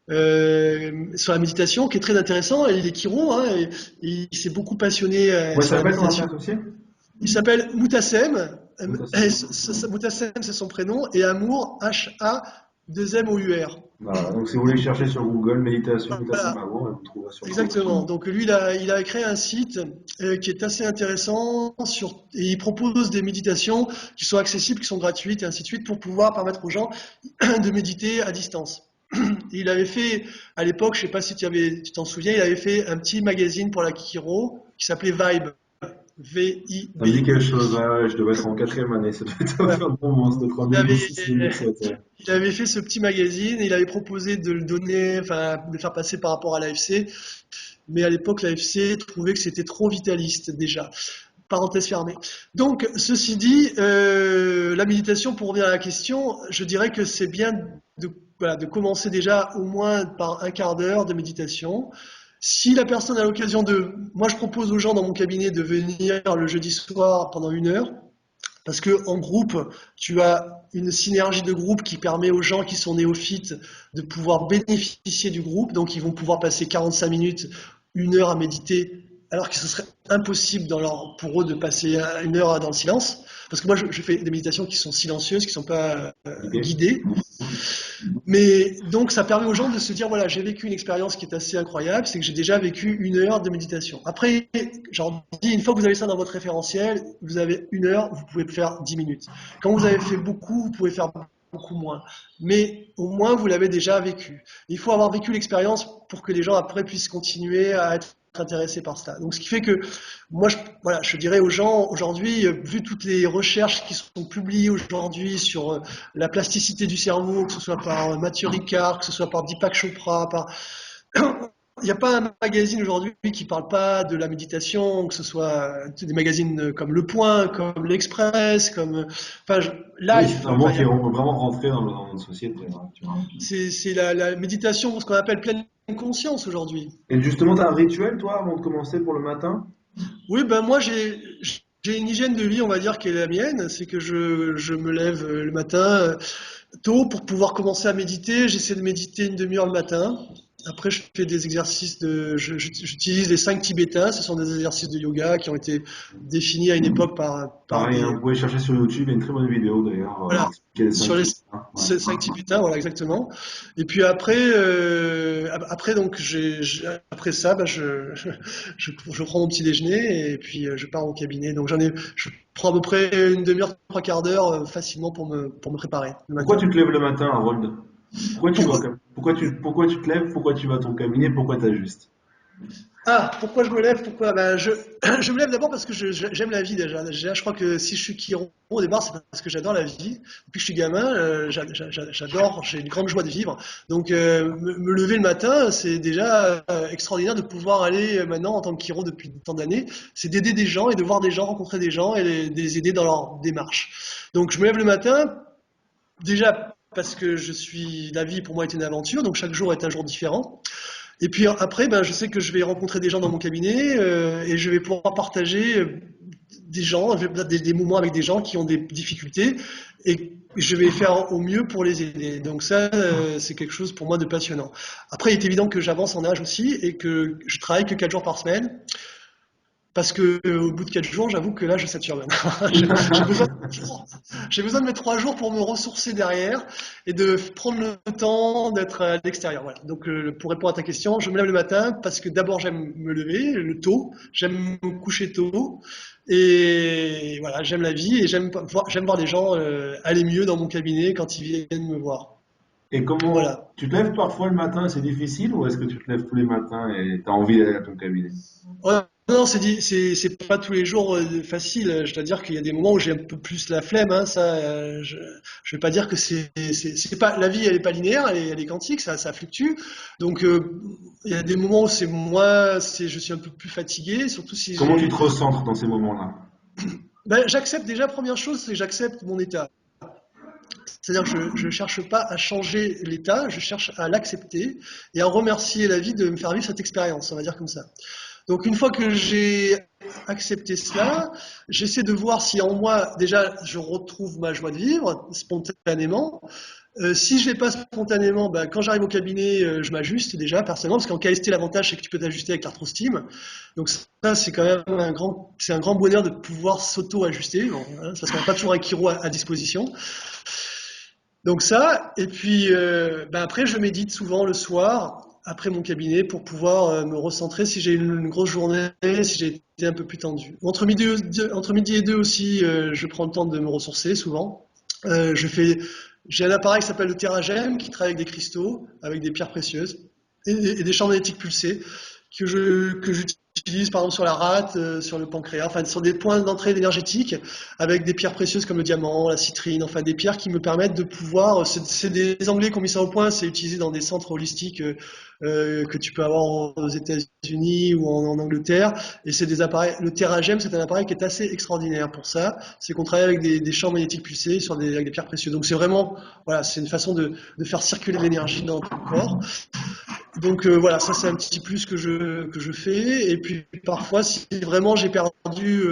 Speaker 2: Sur la méditation, qui est très intéressant. Et il est Kiro, hein, et il s'est beaucoup passionné
Speaker 1: Ouais,
Speaker 2: sur
Speaker 1: ça
Speaker 2: la
Speaker 1: s'appelle ton
Speaker 2: méditation.
Speaker 1: associé?
Speaker 2: Il s'appelle Moutassem.
Speaker 1: Moutassem.
Speaker 2: Moutassem, c'est son prénom, et Amour, H-A-2-M-O-U-R.
Speaker 1: Voilà, donc si vous voulez chercher sur Google méditation Moutassem
Speaker 2: Voilà,
Speaker 1: Amour, vous trouverez sûrement quelque chose.
Speaker 2: exactement. Donc lui, il a créé un site qui est assez intéressant et il propose des méditations qui sont accessibles, qui sont gratuites, et ainsi de suite, pour pouvoir permettre aux gens de méditer à distance. Il avait fait, à l'époque, je sais pas si tu t'en souviens, il avait fait un petit magazine pour la Kiro qui s'appelait Vibe.
Speaker 1: Ça me dit quelque
Speaker 2: V-I-B-E.
Speaker 1: chose, ouais, je devais être en quatrième année, ça devait être
Speaker 2: Voilà.
Speaker 1: un bon moment, c'était entre
Speaker 2: Il avait,
Speaker 1: 2006 et 2007. Ouais.
Speaker 2: il avait fait ce petit magazine et il avait proposé de le donner, enfin, de le faire passer par rapport à l'AFC. Mais à l'époque, l'AFC trouvait que c'était trop vitaliste déjà. Parenthèse fermée. Donc, ceci dit, la méditation, pour revenir à la question, je dirais que c'est bien de commencer déjà au moins par un quart d'heure de méditation. Si la personne a l'occasion moi je propose aux gens dans mon cabinet de venir le jeudi soir pendant 1 heure, parce que en groupe, tu as une synergie de groupe qui permet aux gens qui sont néophytes de pouvoir bénéficier du groupe. Donc, ils vont pouvoir passer 45 minutes, 1 heure à méditer, alors que ce serait impossible pour eux de passer 1 heure dans le silence. Parce que moi, je fais des méditations qui sont silencieuses, qui ne sont pas
Speaker 1: L'idée?
Speaker 2: guidées. Mais donc, ça permet aux gens de se dire, voilà, j'ai vécu une expérience qui est assez incroyable, c'est que j'ai déjà vécu 1 heure de méditation. Après, j'en dis, une fois que vous avez ça dans votre référentiel, vous avez 1 heure, vous pouvez faire 10 minutes. Quand vous avez fait beaucoup, vous pouvez faire beaucoup moins. Mais au moins, vous l'avez déjà vécu. Il faut avoir vécu l'expérience pour que les gens après puissent continuer à être intéressés par cela. Donc, ce qui fait que moi, voilà, je dirais aux gens aujourd'hui, vu toutes les recherches qui sont publiées aujourd'hui sur la plasticité du cerveau, que ce soit par Mathieu Ricard, que ce soit par Deepak Chopra, il n'y a pas un magazine aujourd'hui qui ne parle pas de la méditation, que ce soit des magazines comme Le Point, comme l'Express, comme enfin
Speaker 1: Oui,
Speaker 2: Life.
Speaker 1: c'est un mot qui est vraiment rentré dans notre société, hein, tu vois.
Speaker 2: C'est la méditation, ce qu'on appelle pleine conscience aujourd'hui.
Speaker 1: Et justement, tu as un rituel, toi, avant de commencer pour le matin?
Speaker 2: Oui, ben moi j'ai une hygiène de vie, on va dire, qui est la mienne. C'est que je me lève le matin tôt pour pouvoir commencer à méditer. J'essaie de méditer 1/2 heure le matin. Après, je fais des exercices j'utilise les 5 tibétains. Ce sont des exercices de yoga qui ont été définis à une époque par
Speaker 1: Pareil, hein,
Speaker 2: des,
Speaker 1: vous pouvez chercher sur YouTube, il y a une très bonne vidéo d'ailleurs,
Speaker 2: voilà,
Speaker 1: expliquer les
Speaker 2: sur
Speaker 1: 5
Speaker 2: les
Speaker 1: types, hein. Ouais.
Speaker 2: 5 tibétains, voilà, exactement. Et puis après, après donc, après ça, bah, je prends mon petit déjeuner et puis je pars au cabinet. Donc je prends à peu près 1/2 heure, 3/4 d'heure facilement pour me préparer le
Speaker 1: Pourquoi
Speaker 2: matin.
Speaker 1: tu te lèves le matin, Harold? Pourquoi tu vas,
Speaker 2: Pourquoi,
Speaker 1: pourquoi tu te lèves? Pourquoi tu vas à ton cabinet? Pourquoi t'ajustes?
Speaker 2: pourquoi je me lève? Pourquoi? Ben, je me lève d'abord parce que j'aime la vie déjà. Déjà, je crois que si je suis chiron au départ, c'est parce que j'adore la vie. Depuis que je suis gamin, j'adore, j'ai une grande joie de vivre. Donc, me lever le matin, c'est déjà extraordinaire de pouvoir aller maintenant en tant que chiron depuis tant d'années. C'est d'aider des gens et de voir des gens, rencontrer des gens et les aider dans leur démarche. Donc, je me lève le matin, déjà parce que la vie pour moi est une aventure, donc chaque jour est un jour différent. Et puis après, ben, je sais que je vais rencontrer des gens dans mon cabinet et je vais pouvoir partager des gens, des moments avec des gens qui ont des difficultés et je vais faire au mieux pour les aider. Donc ça, c'est quelque chose pour moi de passionnant. Après, il est évident que j'avance en âge aussi et que je travaille que 4 jours par semaine. Parce que au bout de 4 jours, j'avoue que là, je sature maintenant. J'ai besoin, j'ai besoin de mes 3 jours pour me ressourcer derrière et de prendre le temps d'être à l'extérieur. Voilà. Donc, pour répondre à ta question, je me lève le matin parce que d'abord, j'aime me lever le tôt, j'aime me coucher tôt et voilà, j'aime la vie et j'aime voir les gens aller mieux dans mon cabinet quand ils viennent me voir.
Speaker 1: Et comment,
Speaker 2: Voilà.
Speaker 1: tu te lèves parfois le matin, c'est difficile, ou est-ce que tu te lèves tous les matins et tu as envie d'aller à ton cabinet?
Speaker 2: Ouais, non, c'est pas tous les jours facile. Je dois dire qu'il y a des moments où j'ai un peu plus la flemme. Hein, ça, je vais pas dire que c'est pas la vie, elle est pas linéaire, elle est quantique, ça fluctue. Donc il y a des moments où je suis un peu plus fatigué, surtout si
Speaker 1: Comment tu
Speaker 2: j'ai.
Speaker 1: te recentres dans ces moments-là?
Speaker 2: Ben, j'accepte déjà première chose, c'est que j'accepte mon état. C'est-à-dire que je cherche pas à changer l'état, je cherche à l'accepter et à remercier la vie de me faire vivre cette expérience. On va dire comme ça. Donc une fois que j'ai accepté cela, j'essaie de voir si en moi déjà je retrouve ma joie de vivre spontanément. Si je ne l'ai pas spontanément, ben, quand j'arrive au cabinet, je m'ajuste déjà personnellement, parce qu'en KST l'avantage c'est que tu peux t'ajuster avec l'arthrostime. Donc ça c'est quand même c'est un grand bonheur de pouvoir s'auto-ajuster, bon, hein, parce qu'on n'a pas toujours un chiro à disposition. Donc ça, et puis ben après je médite souvent le soir, après mon cabinet, pour pouvoir me recentrer si j'ai une grosse journée, si j'ai été un peu plus tendu. Entre midi et deux aussi, je prends le temps de me ressourcer souvent. J'ai un appareil qui s'appelle le Terragem, qui travaille avec des cristaux, avec des pierres précieuses, et des champs magnétiques pulsés, que j'utilise par exemple sur la rate, sur le pancréas, enfin sur des points d'entrée énergétiques avec des pierres précieuses comme le diamant, la citrine, enfin des pierres qui me permettent de pouvoir. C'est des Anglais qui ont mis ça au point, c'est utilisé dans des centres holistiques que tu peux avoir aux États-Unis ou en Angleterre. Et c'est des appareils. Le Terragem, c'est un appareil qui est assez extraordinaire pour ça. C'est qu'on travaille avec des champs magnétiques pulsés avec des pierres précieuses. Donc c'est vraiment, voilà, c'est une façon de faire circuler l'énergie dans ton corps. Donc voilà, ça c'est un petit plus que je fais. Et puis parfois, si vraiment j'ai perdu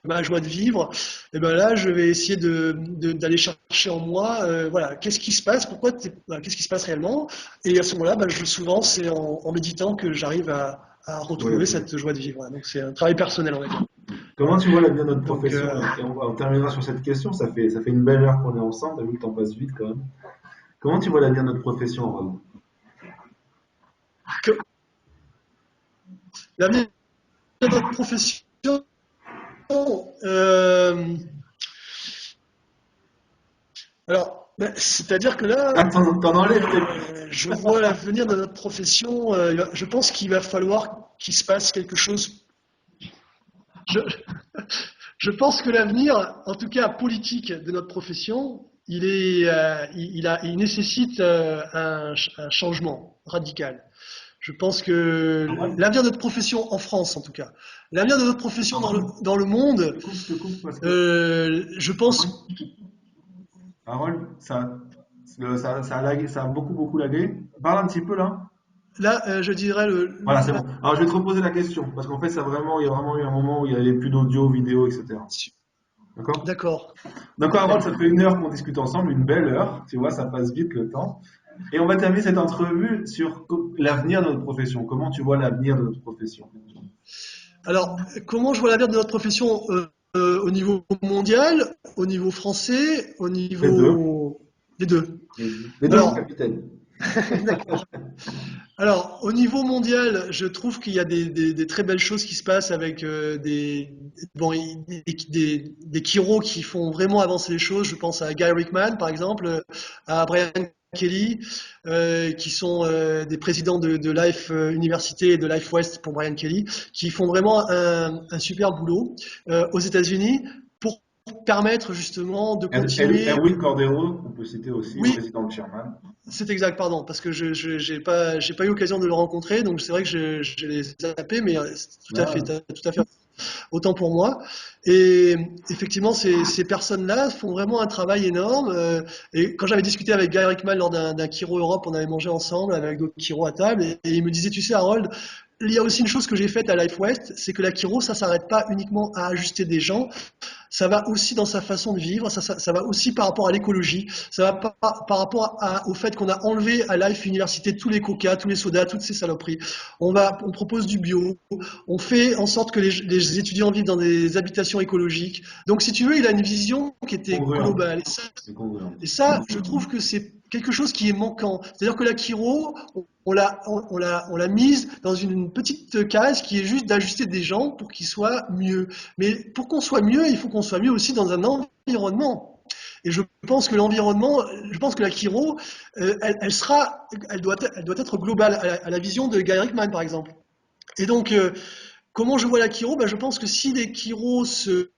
Speaker 2: ma joie de vivre, et ben là, je vais essayer d'aller chercher en moi, voilà, qu'est-ce qui se passe, voilà, qu'est-ce qui se passe réellement. Et à ce moment-là, ben, souvent, c'est en méditant que j'arrive à
Speaker 1: Oui,
Speaker 2: retrouver
Speaker 1: ok.
Speaker 2: cette joie de vivre. Voilà. Donc c'est un travail personnel, on va dire.
Speaker 1: Comment tu vois la vie de notre
Speaker 2: Donc
Speaker 1: profession? Et on terminera sur cette question, ça fait une belle heure qu'on est ensemble, t'as vu que le temps passe vite quand même. Comment tu vois l'avenir de notre profession, Rome?
Speaker 2: Que l'avenir de notre profession, euh, alors, ben, c'est-à-dire que là,
Speaker 1: Attends, t'en enlèves tes...
Speaker 2: je vois l'avenir de notre profession. Je pense qu'il va falloir qu'il se passe quelque chose. Je, je pense que l'avenir, en tout cas politique de notre profession, il nécessite un changement radical. Je pense que
Speaker 1: Harold,
Speaker 2: l'avenir de notre profession en France, en tout cas, l'avenir de notre profession
Speaker 1: Harold,
Speaker 2: dans le monde,
Speaker 1: je te coupe parce que...
Speaker 2: je
Speaker 1: Harold,
Speaker 2: pense.
Speaker 1: Harold, ça a lagué, ça a beaucoup, beaucoup lagué. Parle un petit peu là.
Speaker 2: Là, je dirais
Speaker 1: Voilà, c'est bon. Alors, je vais te reposer la question, parce qu'en fait, il y a vraiment eu un moment où il n'y avait plus d'audio, vidéo, etc. D'accord?
Speaker 2: d'accord.
Speaker 1: D'accord, Harold, ça fait 1 heure qu'on discute ensemble, une belle heure. Tu vois, ça passe vite le temps. Et on va terminer cette entrevue sur l'avenir de notre profession. Comment tu vois l'avenir de notre profession?
Speaker 2: Alors, comment je vois l'avenir de notre profession au niveau mondial, au niveau français, au
Speaker 1: Les deux.
Speaker 2: niveau des deux?
Speaker 1: Les deux, mon
Speaker 2: Alors,
Speaker 1: capitaine.
Speaker 2: d'accord. Alors, au niveau mondial, je trouve qu'il y a des très belles choses qui se passent avec bon, des Kiro qui font vraiment avancer les choses. Je pense à Guy Rickman, par exemple, à Brian Kelly, qui sont des présidents de Life Université et de Life West pour Brian Kelly, qui font vraiment un super boulot aux États-Unis pour permettre justement de continuer.
Speaker 1: Erwin Cordero, on peut citer aussi,
Speaker 2: Oui,
Speaker 1: président de Sherman.
Speaker 2: c'est exact, pardon, parce que je j'ai pas eu l'occasion de le rencontrer, donc c'est vrai que je l'ai zappé, mais c'est tout à fait,
Speaker 1: Ah,
Speaker 2: t'as tout à fait autant pour moi. Et effectivement, ces personnes-là font vraiment un travail énorme. Et quand j'avais discuté avec Guy Rickman lors d'un Kiro Europe, on avait mangé ensemble avec d'autres Kiro à table, et il me disait, tu sais, Harold, il y a aussi une chose que j'ai faite à Life West, c'est que la Kiro, ça s'arrête pas uniquement à ajuster des gens, ça va aussi dans sa façon de vivre, ça va aussi par rapport à l'écologie, ça va par rapport au fait qu'on a enlevé à Life Université tous les coca, tous les sodas, toutes ces saloperies. On propose du bio, on fait en sorte que les étudiants vivent dans des habitations écologiques. Donc si tu veux, il a une vision qui était
Speaker 1: congruent.
Speaker 2: globale.
Speaker 1: C'est congruent.
Speaker 2: Et ça, je trouve que c'est quelque chose qui est manquant. C'est-à-dire que la Kiro, on l'a mise dans une petite case qui est juste d'ajuster des gens pour qu'ils soient mieux. Mais pour qu'on soit mieux, il faut qu'on soit mieux aussi dans un environnement. Et je pense que l'environnement, je pense que la Kiro, elle doit être globale à la vision de Guy Rickman, par exemple. Et donc, comment je vois la Kiro? Ben, je pense que si les Kiro se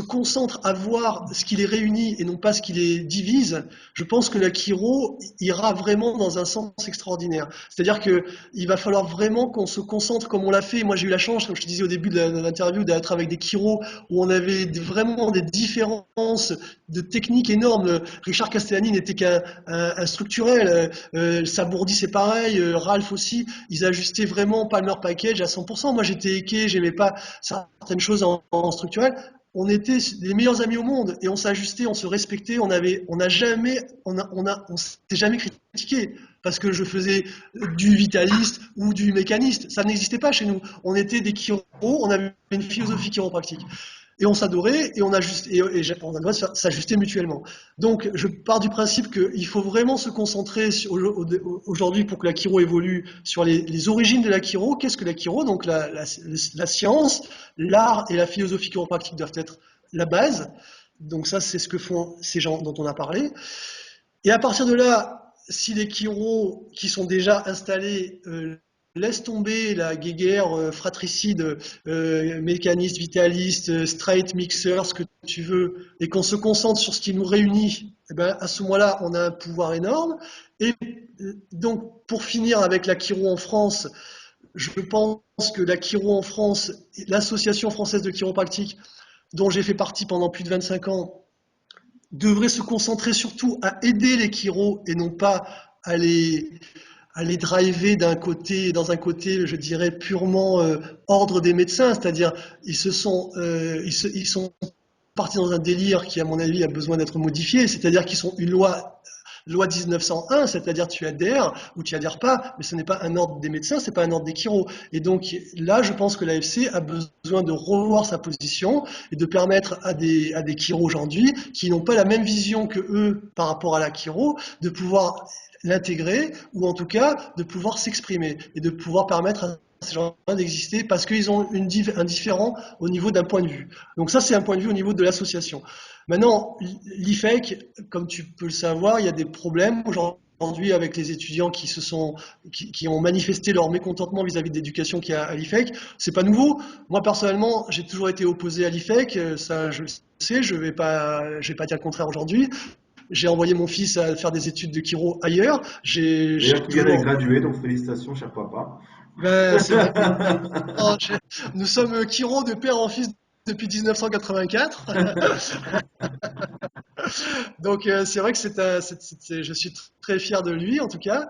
Speaker 2: concentrent à voir ce qui les réunit et non pas ce qui les divise, je pense que la Kiro ira vraiment dans un sens extraordinaire. C'est-à-dire qu'il va falloir vraiment qu'on se concentre comme on l'a fait. Moi, j'ai eu la chance, comme je te disais au début de l'interview, d'être avec des Kiro où on avait vraiment des différences de techniques énormes. Richard Castellani n'était qu'un structurel. Sabourdi, c'est pareil. Ralph aussi. Ils ajustaient vraiment Palmer Package à 100%. Moi, j'étais équé, j'aimais pas certaines choses en structurel. On était les meilleurs amis au monde et on s'ajustait, on se respectait. On s'est jamais critiqué parce que je faisais du vitaliste ou du mécaniste. Ça n'existait pas chez nous. On était des chiro, on avait une philosophie chiropractique. Et on s'adorait et on doit s'ajuster mutuellement. Donc, je pars du principe qu'il faut vraiment se concentrer aujourd'hui pour que la chiro évolue sur les origines de la chiro. Qu'est-ce que la chiro? Donc, la science, l'art et la philosophie chiropractique doivent être la base. Donc, ça, c'est ce que font ces gens dont on a parlé. Et à partir de là, si les chiros qui sont déjà installés laissent tomber la guéguerre fratricide, mécaniste, vitaliste, straight, mixer, ce que tu veux, et qu'on se concentre sur ce qui nous réunit, eh ben, à ce moment-là, on a un pouvoir énorme. Et donc, pour finir avec la chiro en France, je pense que la chiro en France, l'association française de chiropractique, dont j'ai fait partie pendant plus de 25 ans, devrait se concentrer surtout à aider les chiros et non pas à les driver dans un côté, je dirais, purement ordre des médecins, c'est-à-dire ils sont partis dans un délire qui, à mon avis, a besoin d'être modifié, c'est-à-dire qu'ils sont une loi loi 1901, c'est-à-dire tu adhères ou tu adhères pas, mais ce n'est pas un ordre des médecins, c'est pas un ordre des chiro. Et donc là, je pense que l'AFC a besoin de revoir sa position et de permettre à des chiro aujourd'hui qui n'ont pas la même vision que eux par rapport à la chiro, de pouvoir l'intégrer ou en tout cas de pouvoir s'exprimer et de pouvoir permettre à ces gens-là d'exister parce qu'ils ont un différent au niveau d'un point de vue. Donc ça, c'est un point de vue au niveau de l'association. Maintenant, l'IFEC, comme tu peux le savoir, il y a des problèmes aujourd'hui avec les étudiants qui ont manifesté leur mécontentement vis-à-vis de l'éducation qu'il y a à l'IFEC. C'est pas nouveau. Moi, personnellement, j'ai toujours été opposé à l'IFEC. Ça, je le sais. Je vais pas dire le contraire aujourd'hui. J'ai envoyé mon fils à faire des études de chiro ailleurs. J'ai
Speaker 1: D'ailleurs, qui vient d'être
Speaker 2: toujours.
Speaker 1: gradué, donc félicitations, cher papa.
Speaker 2: Ben, c'est vrai. Non, nous sommes chiro de père en fils depuis 1984. Donc c'est vrai que je suis très fier de lui en tout cas.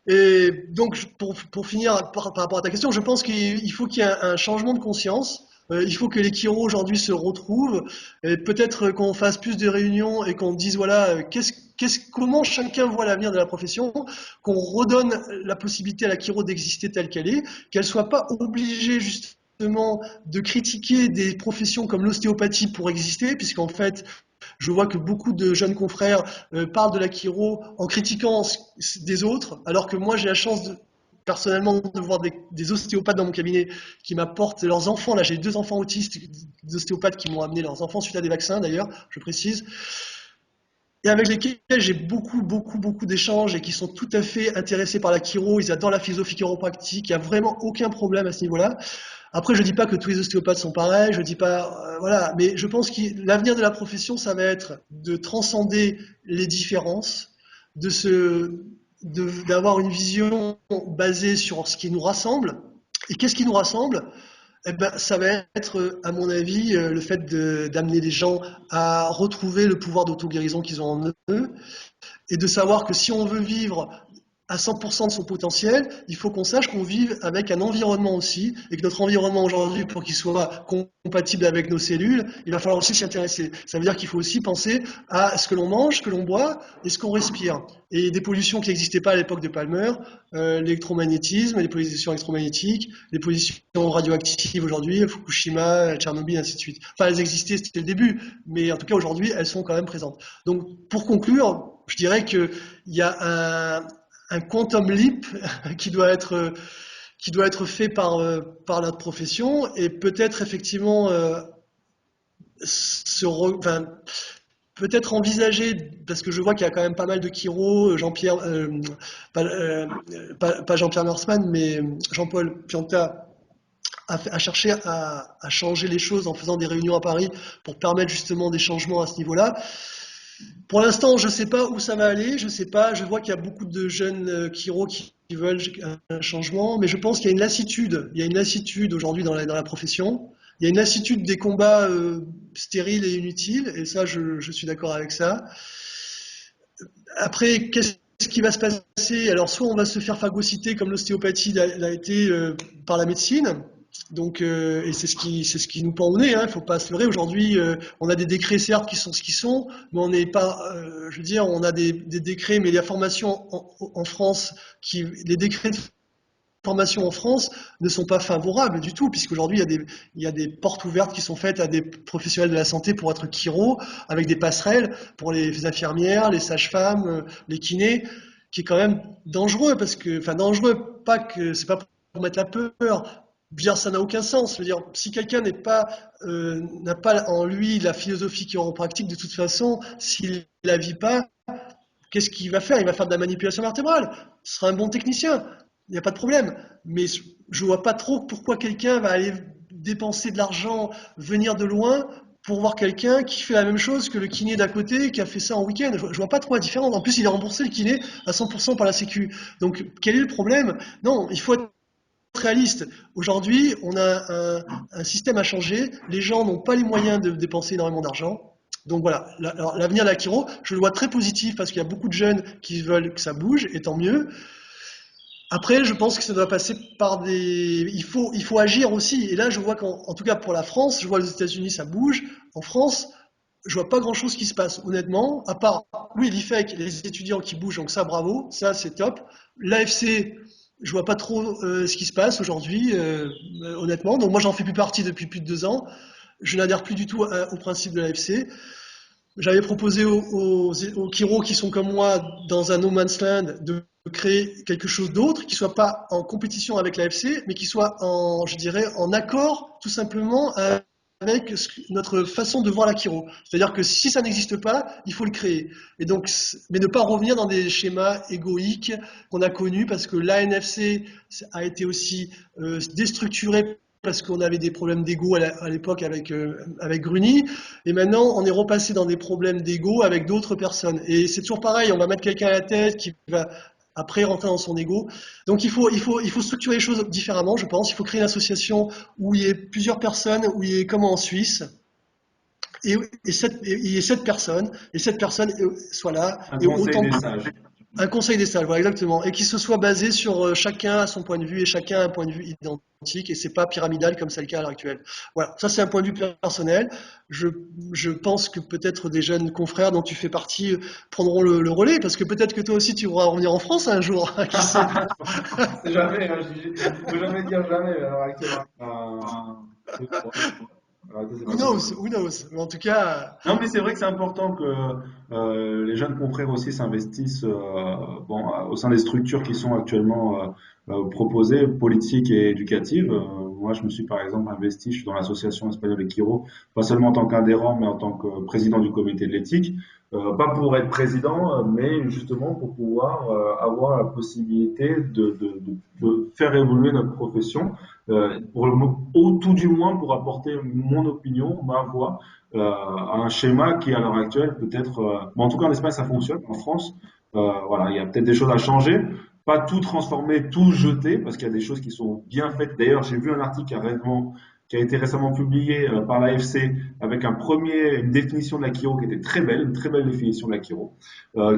Speaker 2: Et donc pour finir par rapport à ta question, je pense qu'il faut qu'il y ait un changement de conscience. Il faut que les chiros aujourd'hui se retrouvent et peut-être qu'on fasse plus de réunions et qu'on dise voilà comment chacun voit l'avenir de la profession, qu'on redonne la possibilité à la chiro d'exister telle qu'elle soit pas obligée justement de critiquer des professions comme l'ostéopathie pour exister, puisqu'en fait je vois que beaucoup de jeunes confrères parlent de la chiro en critiquant des autres, alors que moi j'ai la chance personnellement de voir des ostéopathes dans mon cabinet qui m'apportent leurs enfants. Là, j'ai 2 enfants autistes, des ostéopathes qui m'ont amené leurs enfants suite à des vaccins d'ailleurs, je précise, et avec lesquels j'ai beaucoup d'échanges et qui sont tout à fait intéressés par la chiro. Ils adorent la philosophie chiropractique. Il n'y a vraiment aucun problème à ce niveau-là. Après, je dis pas que tous les ostéopathes sont pareils, je dis pas, voilà, mais je pense que l'avenir de la profession, ça va être de transcender les différences, d'avoir une vision basée sur ce qui nous rassemble. Et qu'est-ce qui nous rassemble? Eh ben, ça va être, à mon avis, le fait d'amener les gens à retrouver le pouvoir d'auto-guérison qu'ils ont en eux et de savoir que si on veut vivre à 100% de son potentiel, il faut qu'on sache qu'on vive avec un environnement aussi, et que notre environnement aujourd'hui, pour qu'il soit compatible avec nos cellules, il va falloir aussi s'y intéresser. Ça veut dire qu'il faut aussi penser à ce que l'on mange, ce que l'on boit, et ce qu'on respire. Et des pollutions qui n'existaient pas à l'époque de Palmer, l'électromagnétisme, les pollutions électromagnétiques, les pollutions radioactives aujourd'hui, Fukushima, Tchernobyl, ainsi de suite. Enfin, elles existaient, c'était le début, mais en tout cas aujourd'hui, elles sont quand même présentes. Donc, pour conclure, je dirais qu'il y a un quantum leap qui doit être fait par notre profession et peut-être effectivement enfin, peut-être envisager, parce que je vois qu'il y a quand même pas mal de chiro, Jean-Pierre, pas Jean-Pierre Mersman, mais Jean-Paul Pianta a cherché à changer les choses en faisant des réunions à Paris pour permettre justement des changements à ce niveau-là. Pour l'instant, je ne sais pas où ça va aller, je sais pas, je vois qu'il y a beaucoup de jeunes chiro qui veulent un changement, mais je pense qu'il y a une lassitude aujourd'hui dans la profession, il y a une lassitude des combats stériles et inutiles, et ça, je suis d'accord avec ça. Après, qu'est-ce qui va se passer? Alors, soit on va se faire phagocyter comme l'ostéopathie l'a été par la médecine, donc, et c'est ce qui nous pend au nez, hein, faut pas se leurrer. Aujourd'hui, on a des décrets certes qui sont ce qu'ils sont, mais on n'est pas, je veux dire, on a des décrets, mais la formation en France, les décrets de formation en France ne sont pas favorables du tout, puisqu'aujourd'hui il y a des portes ouvertes qui sont faites à des professionnels de la santé pour être chiro, avec des passerelles pour les infirmières, les sages-femmes, les kinés, qui est quand même dangereux, parce que, enfin dangereux, pas que c'est pas pour mettre la peur. Bien, ça n'a aucun sens. Je veux dire, si quelqu'un n'a pas en lui la philosophie chiropratique, de toute façon, s'il la vit pas, qu'est-ce qu'il va faire? Il va faire de la manipulation vertébrale. Ce sera un bon technicien. Il n'y a pas de problème. Mais je vois pas trop pourquoi quelqu'un va aller dépenser de l'argent, venir de loin pour voir quelqu'un qui fait la même chose que le kiné d'à côté, qui a fait ça en week-end. Je vois pas trop la différence. En plus, il est remboursé le kiné à 100% par la Sécu. Donc, quel est le problème? Non, il faut être réaliste. Aujourd'hui, on a un système à changer. Les gens n'ont pas les moyens de dépenser énormément d'argent. Donc voilà, l'avenir de la chiro, je le vois très positif parce qu'il y a beaucoup de jeunes qui veulent que ça bouge, et tant mieux. Après, je pense que ça doit passer par il faut agir aussi. Et là, je vois qu'en tout cas pour la France, je vois les États-Unis, ça bouge. En France, je vois pas grand-chose qui se passe, honnêtement, à part, oui, l'IFEC, les étudiants qui bougent, donc ça, bravo, ça, c'est top. L'AFC, je vois pas trop ce qui se passe aujourd'hui, honnêtement. Donc moi, j'en fais plus partie depuis plus de 2 ans. Je n'adhère plus du tout au principe de l'AFC. J'avais proposé aux Kiro qui sont comme moi dans un no man's land de créer quelque chose d'autre qui soit pas en compétition avec l'AFC, mais qui soit en, je dirais, en accord tout simplement avec notre façon de voir la Kiro. C'est-à-dire que si ça n'existe pas, il faut le créer. Et donc, mais ne pas revenir dans des schémas égoïques qu'on a connus parce que l'ANFC a été aussi déstructuré parce qu'on avait des problèmes d'ego à l'époque avec Gruny, et maintenant on est repassé dans des problèmes d'ego avec d'autres personnes. Et c'est toujours pareil, on va mettre quelqu'un à la tête qui va après rentrer dans son ego. Donc il faut structurer les choses différemment, je pense. Il faut créer une association où il y ait plusieurs personnes, où il y ait comme en Suisse, il y ait 7 personnes, et 7 personnes soient là,
Speaker 1: Un
Speaker 2: et
Speaker 1: conseil
Speaker 2: autant
Speaker 1: des sages.
Speaker 2: un conseil des salles, voilà, exactement. Et qui se soit basé sur chacun à son point de vue et chacun a un point de vue identique et c'est pas pyramidal comme c'est le cas à l'heure actuelle. Voilà, ça c'est un point de vue personnel. Je, je pense que peut-être des jeunes confrères dont tu fais partie prendront le relais parce que peut-être que toi aussi tu voudras revenir en France un jour, qui sait.
Speaker 1: C'est jamais, hein, il faut jamais dire jamais à l'heure actuelle. Je crois. C'est
Speaker 2: Who
Speaker 1: pas possible.
Speaker 2: knows, who knows. Mais en tout cas,
Speaker 1: Non, mais c'est vrai que c'est important que les jeunes confrères aussi s'investissent bon, au sein des structures qui sont actuellement proposées, politiques et éducatives. Moi, je me suis par exemple investi, je suis dans l'association espagnole Equiro, pas seulement en tant qu'adhérent, mais en tant que président du comité de l'éthique. Pas pour être président, mais justement pour pouvoir avoir la possibilité de faire évoluer notre profession, ou tout du moins pour apporter mon opinion, ma voix un schéma qui, à l'heure actuelle, peut-être, bon, en tout cas en Espagne, ça fonctionne. En France, voilà, il y a peut-être des choses à changer. Pas tout transformer, tout jeter, parce qu'il y a des choses qui sont bien faites. D'ailleurs, j'ai vu un article qui a été récemment publié par l'AFC avec une définition de la chiro qui était très belle, une très belle définition de la chiro,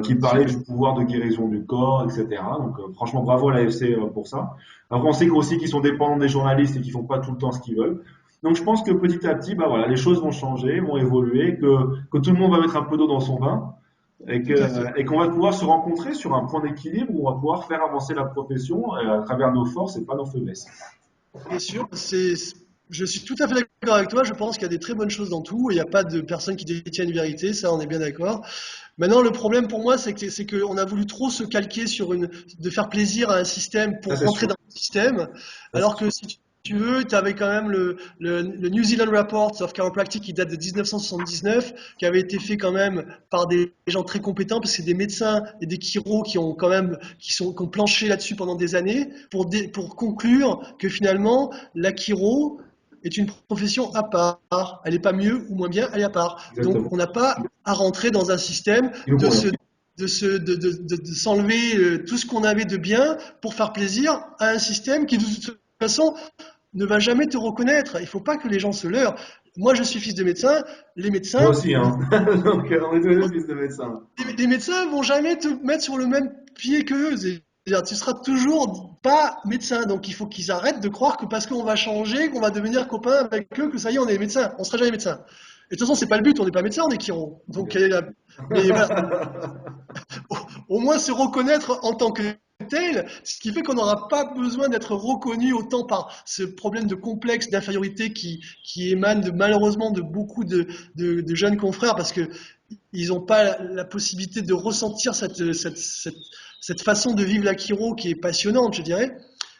Speaker 1: qui parlait
Speaker 2: super.
Speaker 1: du pouvoir de guérison du corps, etc. Donc, franchement, bravo à l'AFC pour ça. Après, on sait aussi qu'ils sont dépendants des journalistes et qu'ils font pas tout le temps ce qu'ils veulent. Donc je pense que petit à petit, bah voilà, les choses vont changer, vont évoluer, que tout le monde va mettre un peu d'eau dans son vin
Speaker 2: Tout à fait.
Speaker 1: et qu'on va pouvoir se rencontrer sur un point d'équilibre où on va pouvoir faire avancer la profession à travers nos forces et pas nos faiblesses.
Speaker 2: Bien sûr, je suis tout à fait d'accord avec toi. Je pense qu'il y a des très bonnes choses dans tout. Il n'y a pas de personne qui détient une vérité, ça, on est bien d'accord. Maintenant, le problème pour moi, c'est qu'on a voulu trop se calquer de faire plaisir à un système
Speaker 1: Ça
Speaker 2: pour
Speaker 1: c'est
Speaker 2: rentrer
Speaker 1: sûr.
Speaker 2: dans le système,
Speaker 1: Ça, c'est
Speaker 2: alors que
Speaker 1: sûr.
Speaker 2: si tu veux, tu avais quand même le New Zealand Report of Chiropractic qui date de 1979, qui avait été fait quand même par des gens très compétents, parce que c'est des médecins et des chiros qui ont quand même, qui ont planché là-dessus pendant des années, pour conclure que finalement, la chiro est une profession à part. Elle n'est pas mieux ou moins bien, elle est à part. Donc,
Speaker 1: Exactement.
Speaker 2: on n'a pas à rentrer dans un système
Speaker 1: Il nous
Speaker 2: de
Speaker 1: faut rien.
Speaker 2: se de s'enlever tout ce qu'on avait de bien pour faire plaisir à un système qui de toute façon ne va jamais te reconnaître. Il ne faut pas que les gens se leurrent. Moi, je suis fils de médecin. Les
Speaker 1: Moi
Speaker 2: médecins,
Speaker 1: aussi, hein. Donc, on est tous les deux fils de médecin.
Speaker 2: les médecins vont jamais te mettre sur le même pied qu'eux. C'est-à-dire, tu seras toujours pas médecin. Donc, il faut qu'ils arrêtent de croire que parce qu'on va changer, qu'on va devenir copain avec eux, que ça y est, on est médecin. On sera jamais médecin. Et de toute façon, c'est pas le but. On n'est pas médecin, on est chiro. Donc, mais voilà, au moins se reconnaître en tant que tel, ce qui fait qu'on n'aura pas besoin d'être reconnu autant par ce problème de complexe d'infériorité qui émane malheureusement de beaucoup de jeunes confrères parce que ils n'ont pas la possibilité de ressentir cette façon de vivre la chiro qui est passionnante, je dirais.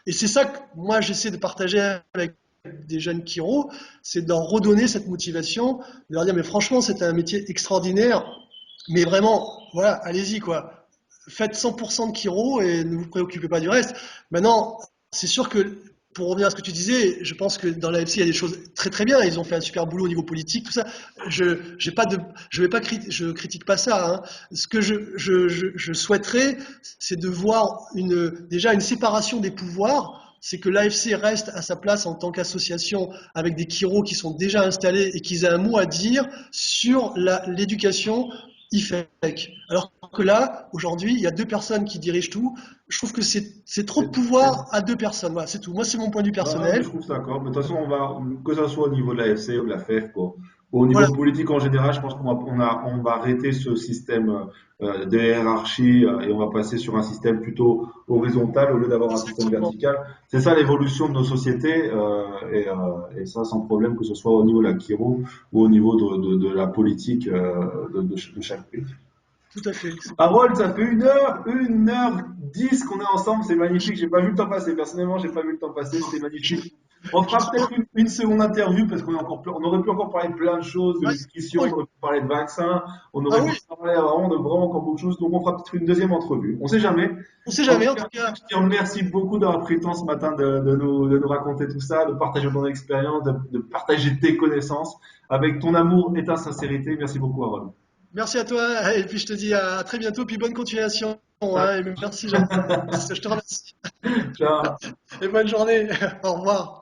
Speaker 2: Et c'est ça que moi j'essaie de partager avec des jeunes chiro, c'est d'en redonner cette motivation, de leur dire mais franchement c'est un métier extraordinaire, mais vraiment, voilà, allez-y quoi. Faites 100% de chiro et ne vous préoccupez pas du reste. Maintenant, c'est sûr que, pour revenir à ce que tu disais, je pense que dans l'AFC, il y a des choses très très bien. Ils ont fait un super boulot au niveau politique, tout ça. J'ai pas de, je vais pas je critique pas ça, hein. Ce que je souhaiterais, c'est de voir déjà une séparation des pouvoirs. C'est que l'AFC reste à sa place en tant qu'association avec des chiros qui sont déjà installés et qui aient un mot à dire sur l'éducation IFEC. Alors que là, aujourd'hui, il y a 2 personnes qui dirigent tout. Je trouve que c'est trop de pouvoir à 2 personnes. Voilà, c'est tout. Moi, c'est mon point de vue
Speaker 1: Ouais, mais
Speaker 2: personnel.
Speaker 1: je trouve ça d'accord. Mais de toute façon, que ça soit au niveau de la FC ou de la FEF, quoi. Au
Speaker 2: Voilà,
Speaker 1: niveau politique en général, je pense on va arrêter ce système de hiérarchie et on va passer sur un système plutôt horizontal au lieu d'avoir un système
Speaker 2: exactement.
Speaker 1: vertical. C'est ça l'évolution de nos sociétés et ça sans problème que ce soit au niveau de la Kiro ou au niveau de la politique de chaque pays.
Speaker 2: Tout à fait. C'est
Speaker 1: Harold, ça fait 1h10 qu'on est ensemble, c'est magnifique. J'ai pas vu le temps passer. Personnellement, j'ai pas vu le temps passer, c'était
Speaker 2: je-
Speaker 1: magnifique. On
Speaker 2: je
Speaker 1: fera peut-être une seconde interview parce on aurait pu encore parler de plein de choses, de
Speaker 2: ouais,
Speaker 1: nutrition, on
Speaker 2: oui.
Speaker 1: aurait pu parler de vaccins, on
Speaker 2: Ah
Speaker 1: aurait pu
Speaker 2: oui,
Speaker 1: parler vraiment encore beaucoup de choses. Donc on fera peut-être une deuxième entrevue. On sait jamais.
Speaker 2: on sait
Speaker 1: En
Speaker 2: jamais.
Speaker 1: tout
Speaker 2: En
Speaker 1: cas,
Speaker 2: tout cas,
Speaker 1: je te remercie beaucoup d'avoir pris le temps ce matin de nous raconter tout ça, de partager ton expérience, de partager tes connaissances avec ton amour et ta sincérité. Merci beaucoup, Harold.
Speaker 2: merci à toi. Et puis je te dis à très bientôt. Puis bonne continuation.
Speaker 1: Ça,
Speaker 2: Hein, et merci Jean-Baptiste. Je te remercie.
Speaker 1: ciao.
Speaker 2: Et bonne journée. Au revoir.